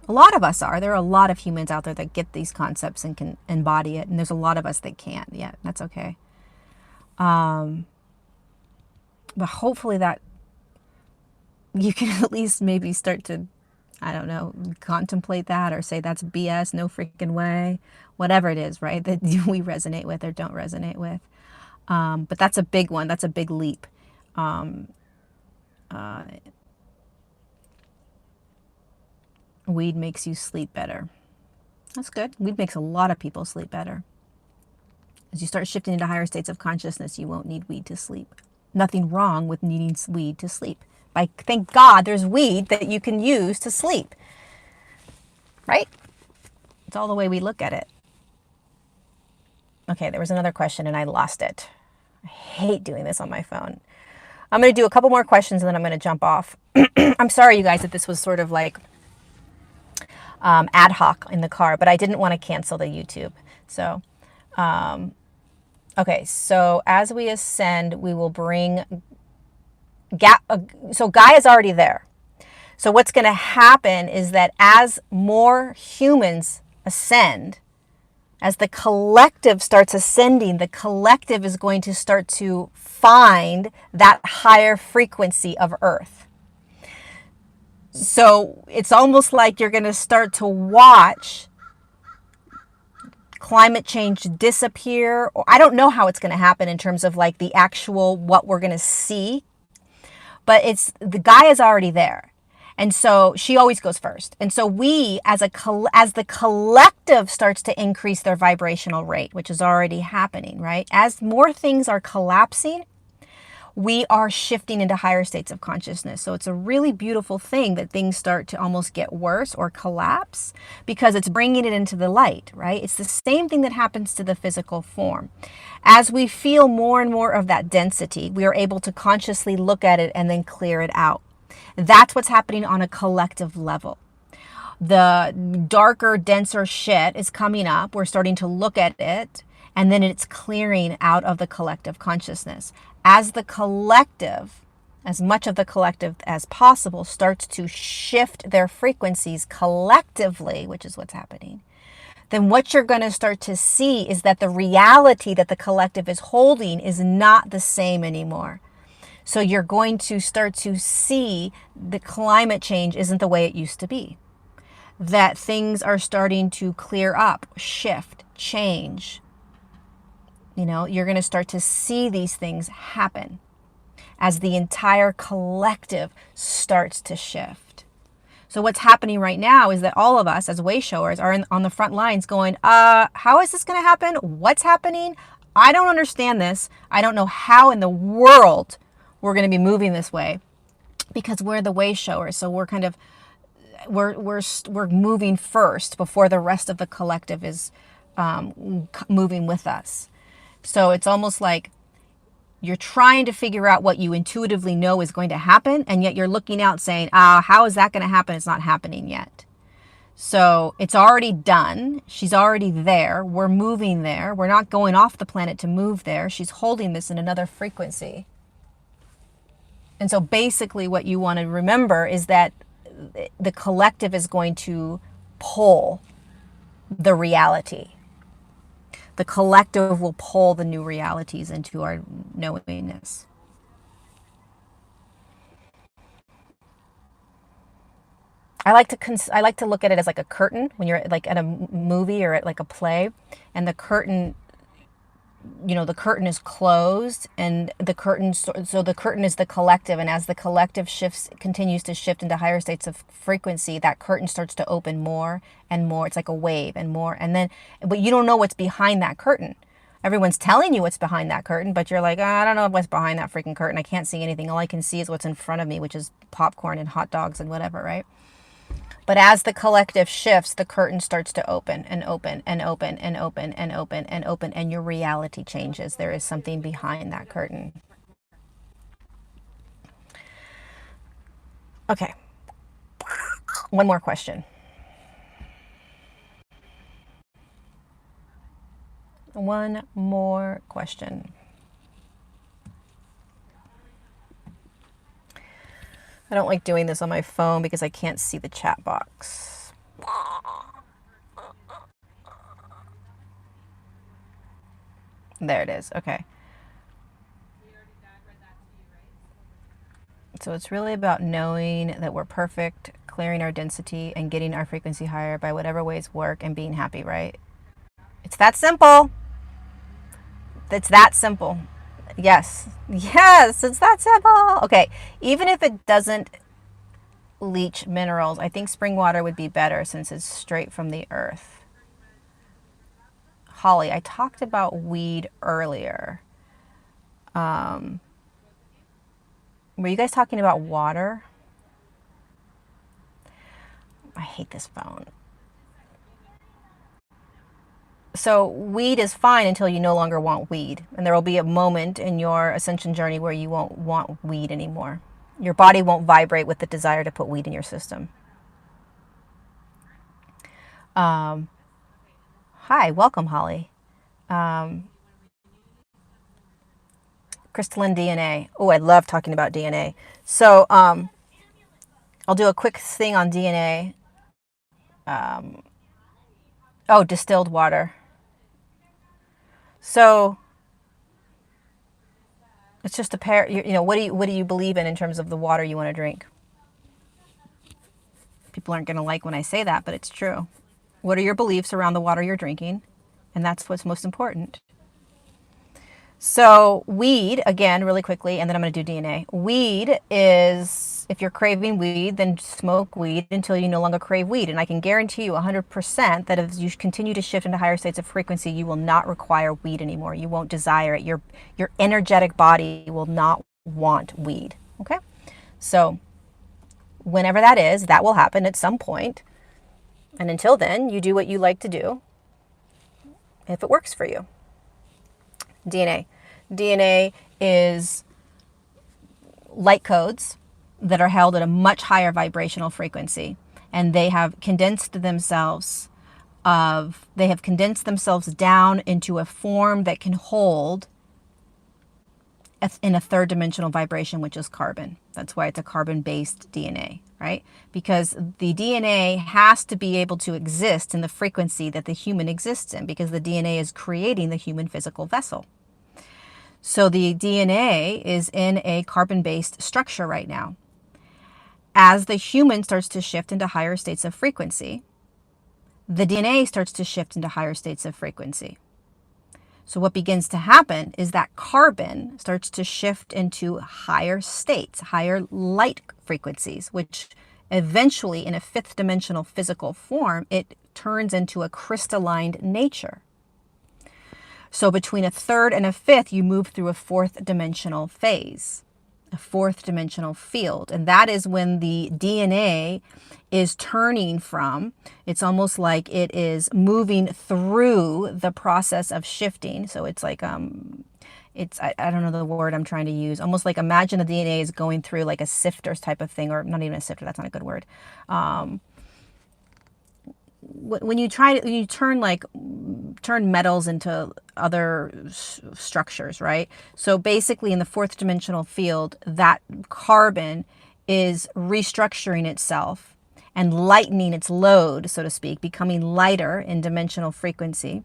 A lot of us are. There are a lot of humans out there that get these concepts and can embody it, and there's a lot of us that can't yet. That's okay. But hopefully that you can at least maybe start to, I don't know, contemplate that or say that's BS, no freaking way, whatever it is, right? That we resonate with or don't resonate with. But that's a big one. That's a big leap. Weed makes you sleep better. That's good. Weed makes a lot of people sleep better. As you start shifting into higher states of consciousness, you won't need weed to sleep. Nothing wrong with needing weed to sleep. Thank God there's weed that you can use to sleep. Right? It's all the way we look at it. Okay, there was another question and I lost it. I hate doing this on my phone. I'm going to do a couple more questions and then I'm going to jump off. I'm sorry, you guys, that this was sort of like ad hoc in the car, but I didn't want to cancel the YouTube. So, okay, so as we ascend, we will bring... So Gaia is already there. So what's going to happen is that as more humans ascend, as the collective starts ascending, the collective is going to start to find that higher frequency of Earth. So it's almost like you're going to start to watch climate change disappear. Or I don't know how it's going to happen in terms of like the actual what we're going to see. But the Gaia is already there. And so she always goes first. And so we, as the collective starts to increase their vibrational rate, which is already happening, right? As more things are collapsing, we are shifting into higher states of consciousness. So it's a really beautiful thing that things start to almost get worse or collapse because it's bringing it into the light, right? It's the same thing that happens to the physical form. As we feel more and more of that density, we are able to consciously look at it and then clear it out. That's what's happening on a collective level. The darker, denser shit is coming up. We're starting to look at it, and then it's clearing out of the collective consciousness. As the collective, as much of the collective as possible, starts to shift their frequencies collectively, which is what's happening, then what you're going to start to see is that the reality that the collective is holding is not the same anymore. So you're going to start to see the climate change isn't the way it used to be. That things are starting to clear up, shift, change. You know, you're going to start to see these things happen as the entire collective starts to shift. So what's happening right now is that all of us as way showers are on the front lines going, how is this going to happen? What's happening? I don't understand this. I don't know how in the world we're going to be moving this way because we're the way showers. So we're kind of we're moving first before the rest of the collective is moving with us. So it's almost like you're trying to figure out what you intuitively know is going to happen, and yet you're looking out saying, how is that going to happen? It's not happening yet. So it's already done. She's already there. We're moving there. We're not going off the planet to move there. She's holding this in another frequency. And so basically what you want to remember is that the collective is going to pull the reality. The collective will pull the new realities into our knowingness. I like to look at it as like a curtain when you're like at a movie or at like a play, and the curtain, the curtain is closed, and the curtain, so the curtain is the collective, and as the collective continues to shift into higher states of frequency, that curtain starts to open more and more. It's like a wave, and more, and then, but you don't know what's behind that curtain. Everyone's telling you what's behind that curtain, but you're like, I don't know what's behind that freaking curtain. I can't see anything. All I can see is what's in front of me, which is popcorn and hot dogs and whatever, right? But as the collective shifts, the curtain starts to open and open and open and open and open and open, and your reality changes. There is something behind that curtain. Okay. One more question. One more question. I don't like doing this on my phone because I can't see the chat box. There it is. Okay. So it's really about knowing that we're perfect, clearing our density, and getting our frequency higher by whatever ways work, and being happy, right? It's that simple. It's that simple. Yes, it's that simple. Okay, even if it doesn't leach minerals, I think spring water would be better since it's straight from the earth. Holly, I talked about weed earlier. Were you guys talking about water? I hate this phone. So weed is fine until you no longer want weed. And there will be a moment in your ascension journey where you won't want weed anymore. Your body won't vibrate with the desire to put weed in your system. Hi, welcome, Holly. Crystalline DNA. Oh, I love talking about DNA. So I'll do a quick thing on DNA. Distilled water. So it's just a pair. What do you believe in terms of the water you want to drink? People aren't going to like when I say that, but it's true. What are your beliefs around the water you're drinking? And that's what's most important. So weed, again, really quickly, and then I'm going to do DNA. Weed is, if you're craving weed, then smoke weed until you no longer crave weed. And I can guarantee you 100% that if you continue to shift into higher states of frequency, you will not require weed anymore. You won't desire it. Your energetic body will not want weed. Okay? So whenever that is, that will happen at some point. And until then, you do what you like to do if it works for you. DNA. DNA is light codes that are held at a much higher vibrational frequency, and they have condensed themselves down into a form that can hold in a third dimensional vibration, which is carbon. That's why it's a carbon-based DNA, right? Because the DNA has to be able to exist in the frequency that the human exists in, because the DNA is creating the human physical vessel. So the DNA is in a carbon-based structure right now. As the human starts to shift into higher states of frequency, the DNA starts to shift into higher states of frequency. So what begins to happen is that carbon starts to shift into higher states, higher light frequencies, which eventually, in a fifth dimensional physical form, it turns into a crystalline nature. So between a third and a fifth, you move through a fourth dimensional phase. a fourth dimensional field. And that is when the DNA is turning from, it's almost like it is moving through the process of shifting. So it's like, I don't know the word I'm trying to use. Almost like imagine the DNA is going through like a sifter type of thing, or not even a sifter, that's not a good word. When you turn metals into other structures, right? So basically in the fourth dimensional field, that carbon is restructuring itself and lightening its load, so to speak, becoming lighter in dimensional frequency,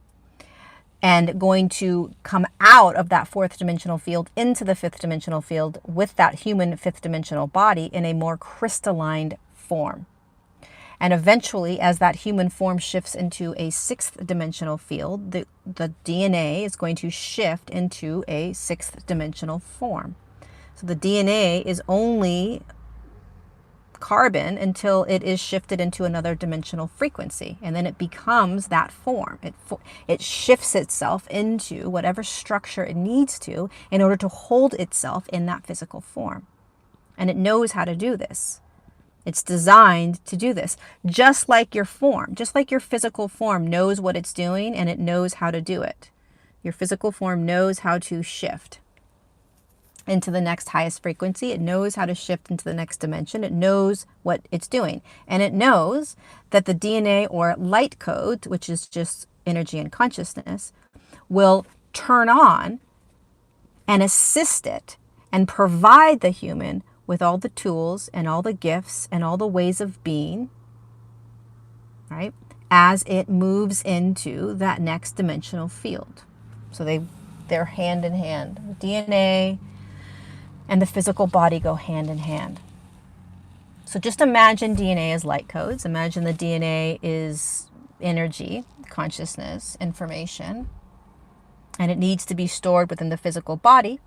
and going to come out of that fourth dimensional field into the fifth dimensional field with that human fifth dimensional body in a more crystalline form. And eventually, as that human form shifts into a sixth dimensional field, the DNA is going to shift into a sixth dimensional form. So the DNA is only carbon until it is shifted into another dimensional frequency, and then it becomes that form. It shifts itself into whatever structure it needs to in order to hold itself in that physical form. And it knows how to do this. It's designed to do this, just like your form, just like your physical form knows what it's doing and it knows how to do it. Your physical form knows how to shift into the next highest frequency. It knows how to shift into the next dimension. It knows what it's doing. And it knows that the DNA or light code, which is just energy and consciousness, will turn on and assist it and provide the human with all the tools and all the gifts and all the ways of being, right, as it moves into that next dimensional field. So they're hand in hand. The DNA and the physical body go hand in hand. So just imagine DNA as light codes. Imagine the DNA is energy, consciousness, information, and it needs to be stored within the physical body.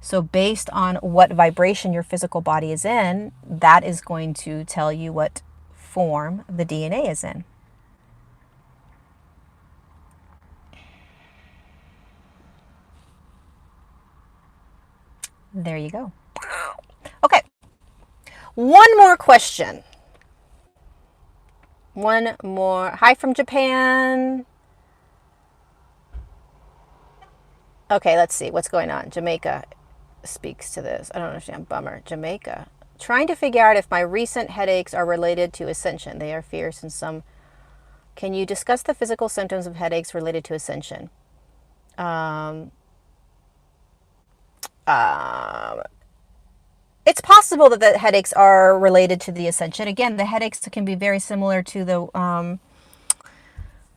So based on what vibration your physical body is in, that is going to tell you what form the DNA is in. There you go. Okay. One more question. One more. Hi from Japan. Okay, let's see what's going on. Jamaica speaks to this. I don't understand. Bummer. Jamaica. Trying to figure out if my recent headaches are related to ascension. They are fierce and some. Can you discuss the physical symptoms of headaches related to ascension? It's possible that the headaches are related to the ascension. Again, the headaches can be very similar to the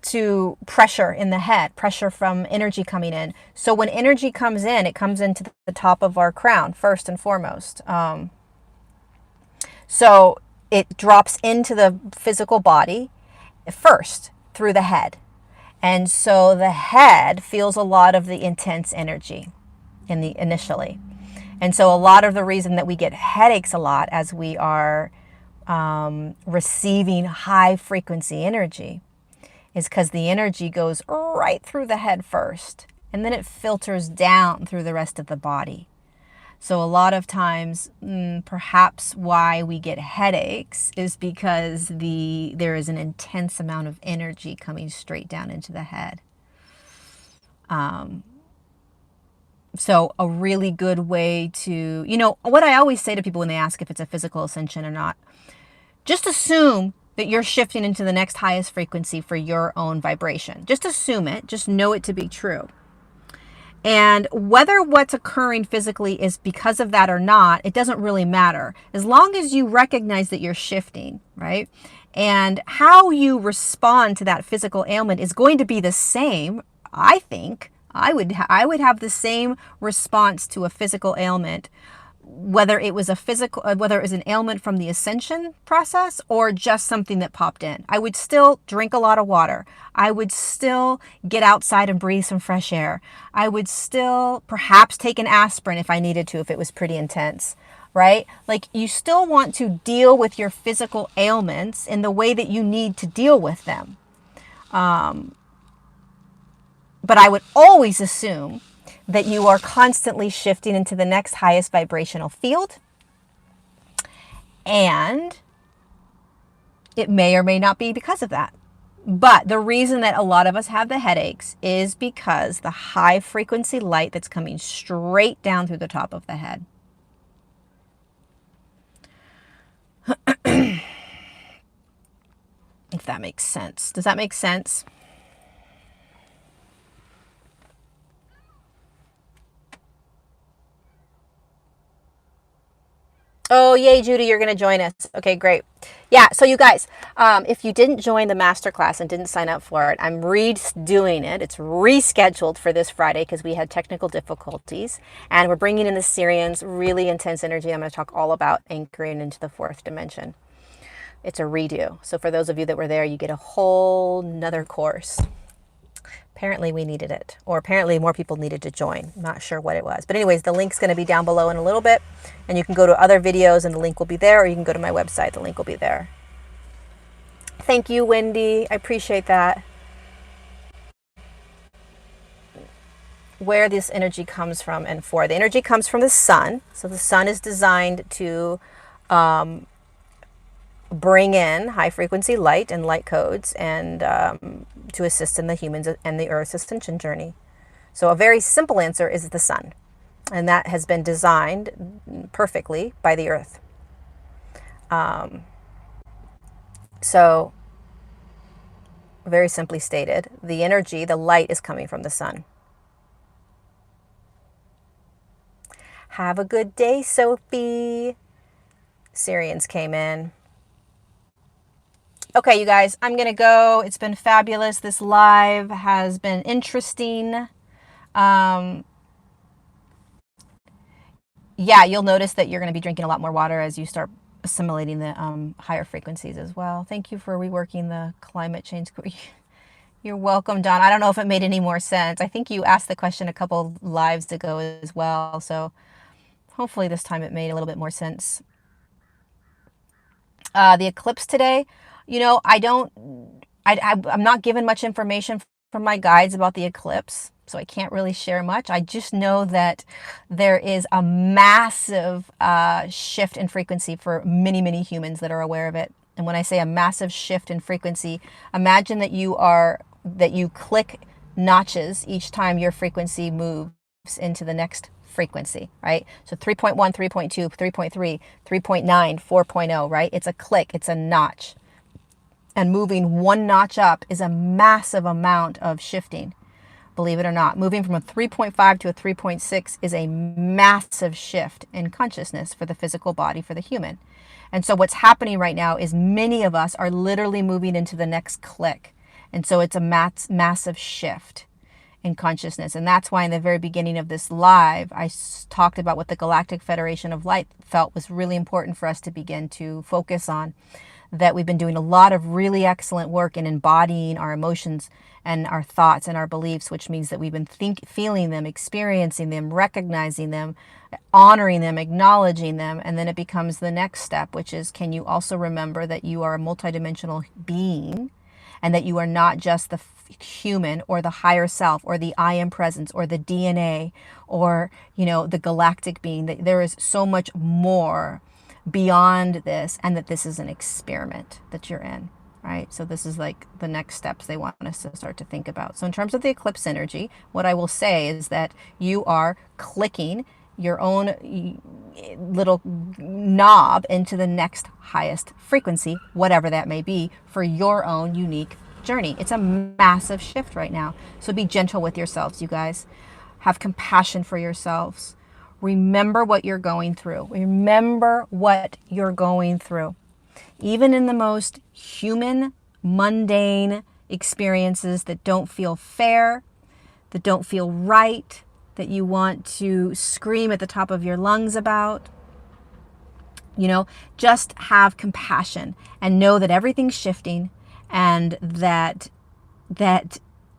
to pressure in the head, pressure from energy coming in. So when energy comes in, it comes into the top of our crown first and foremost. So it drops into the physical body first through the head. And so the head feels a lot of the intense energy initially. And so a lot of the reason that we get headaches a lot as we are receiving high frequency energy is because the energy goes right through the head first, and then it filters down through the rest of the body. So a lot of times, perhaps why we get headaches is because there is an intense amount of energy coming straight down into the head. So a really good way to, what I always say to people when they ask if it's a physical ascension or not, just assume that you're shifting into the next highest frequency for your own vibration. Just assume it. Just know it to be true. And whether what's occurring physically is because of that or not, it doesn't really matter. As long as you recognize that you're shifting, right? And how you respond to that physical ailment is going to be the same, I think. I would have the same response to a physical ailment, whether it was an ailment from the ascension process or just something that popped in. I would still drink a lot of water. I would still get outside and breathe some fresh air. I would still perhaps take an aspirin if I needed to, if it was pretty intense, right? Like, you still want to deal with your physical ailments in the way that you need to deal with them. But I would always assume that you are constantly shifting into the next highest vibrational field. And it may or may not be because of that. But the reason that a lot of us have the headaches is because the high frequency light that's coming straight down through the top of the head. If that makes sense. Does that make sense? Oh, yay, Judy, you're going to join us. Okay, great. Yeah, so you guys, if you didn't join the masterclass and didn't sign up for it, I'm redoing it. It's rescheduled for this Friday because we had technical difficulties. And we're bringing in the SIRIANS, really intense energy. I'm going to talk all about anchoring into the fourth dimension. It's a redo. So for those of you that were there, you get a whole nother course. Apparently we needed it, or apparently more people needed to join. I'm not sure what it was. But anyways, the link's going to be down below in a little bit, and you can go to other videos and the link will be there, or you can go to my website, the link will be there. Thank you, Wendy. I appreciate that. Where this energy comes from and for. The energy comes from the sun. So the sun is designed to bring in high frequency light and light codes and to assist in the humans and the Earth's ascension journey. So a very simple answer is the sun. And that has been designed perfectly by the Earth. So very simply stated, the energy, the light is coming from the sun. Have a good day, Sophie. Sirians came in. Okay, you guys, I'm going to go. It's been fabulous. This live has been interesting. Yeah, you'll notice that you're going to be drinking a lot more water as you start assimilating the higher frequencies as well. Thank you for reworking the climate change. You're welcome, Don. I don't know if it made any more sense. I think you asked the question a couple lives ago as well. So hopefully this time it made a little bit more sense. The eclipse today, you know, I'm not given much information from my guides about the eclipse, so I can't really share much. I just know that there is a massive shift in frequency for many, many humans that are aware of it. And when I say a massive shift in frequency, imagine that you click notches each time your frequency moves into the next frequency, right? So 3.1, 3.2, 3.3, 3.9, 4.0, right? It's a click, it's a notch. And moving one notch up is a massive amount of shifting, believe it or not. Moving from a 3.5 to a 3.6 is a massive shift in consciousness for the physical body, for the human. And so what's happening right now is many of us are literally moving into the next click. And so it's a massive shift in consciousness. And that's why in the very beginning of this live, I talked about what the Galactic Federation of Light felt was really important for us to begin to focus on. That we've been doing a lot of really excellent work in embodying our emotions and our thoughts and our beliefs, which means that we've been feeling them, experiencing them, recognizing them, honoring them, acknowledging them. And then it becomes the next step, which is, can you also remember that you are a multidimensional being and that you are not just the human or the higher self or the I am presence or the DNA or, you know, the galactic being, that there is so much more beyond this, and that this is an experiment that you're in, right? So this is like the next steps they want us to start to think about. So in terms of the eclipse energy, what I will say is that you are clicking your own little knob into the next highest frequency, whatever that may be, for your own unique journey. It's a massive shift right now. So be gentle with yourselves, you guys. Have compassion for yourselves. Remember what you're going through. Remember what you're going through. Even in the most human, mundane experiences that don't feel fair, that don't feel right, that you want to scream at the top of your lungs about, you know, just have compassion and know that everything's shifting and that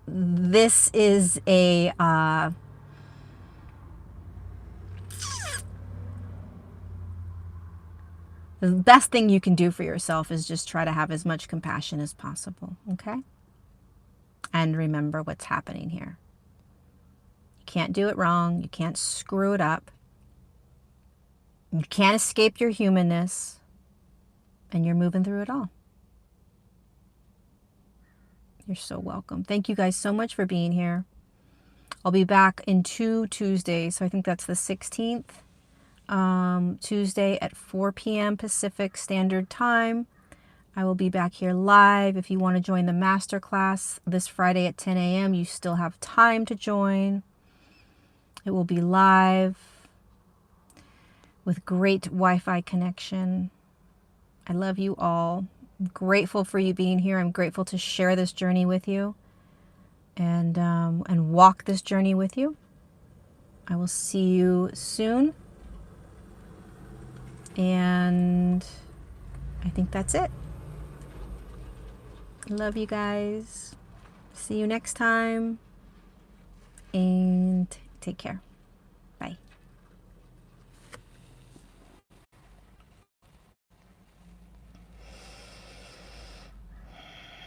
this is a the best thing you can do for yourself is just try to have as much compassion as possible, okay? And remember what's happening here. You can't do it wrong. You can't screw it up. You can't escape your humanness. And you're moving through it all. You're so welcome. Thank you guys so much for being here. I'll be back in 2 Tuesdays. So I think that's the 16th. Tuesday at 4 p.m. Pacific Standard Time. I will be back here live. If you want to join the masterclass this Friday at 10 a.m., you still have time to join. It will be live with great Wi-Fi connection. I love you all. I'm grateful for you being here. I'm grateful to share this journey with you and walk this journey with you. I will see you soon. And I think that's it. Love you guys. See you next time. And take care.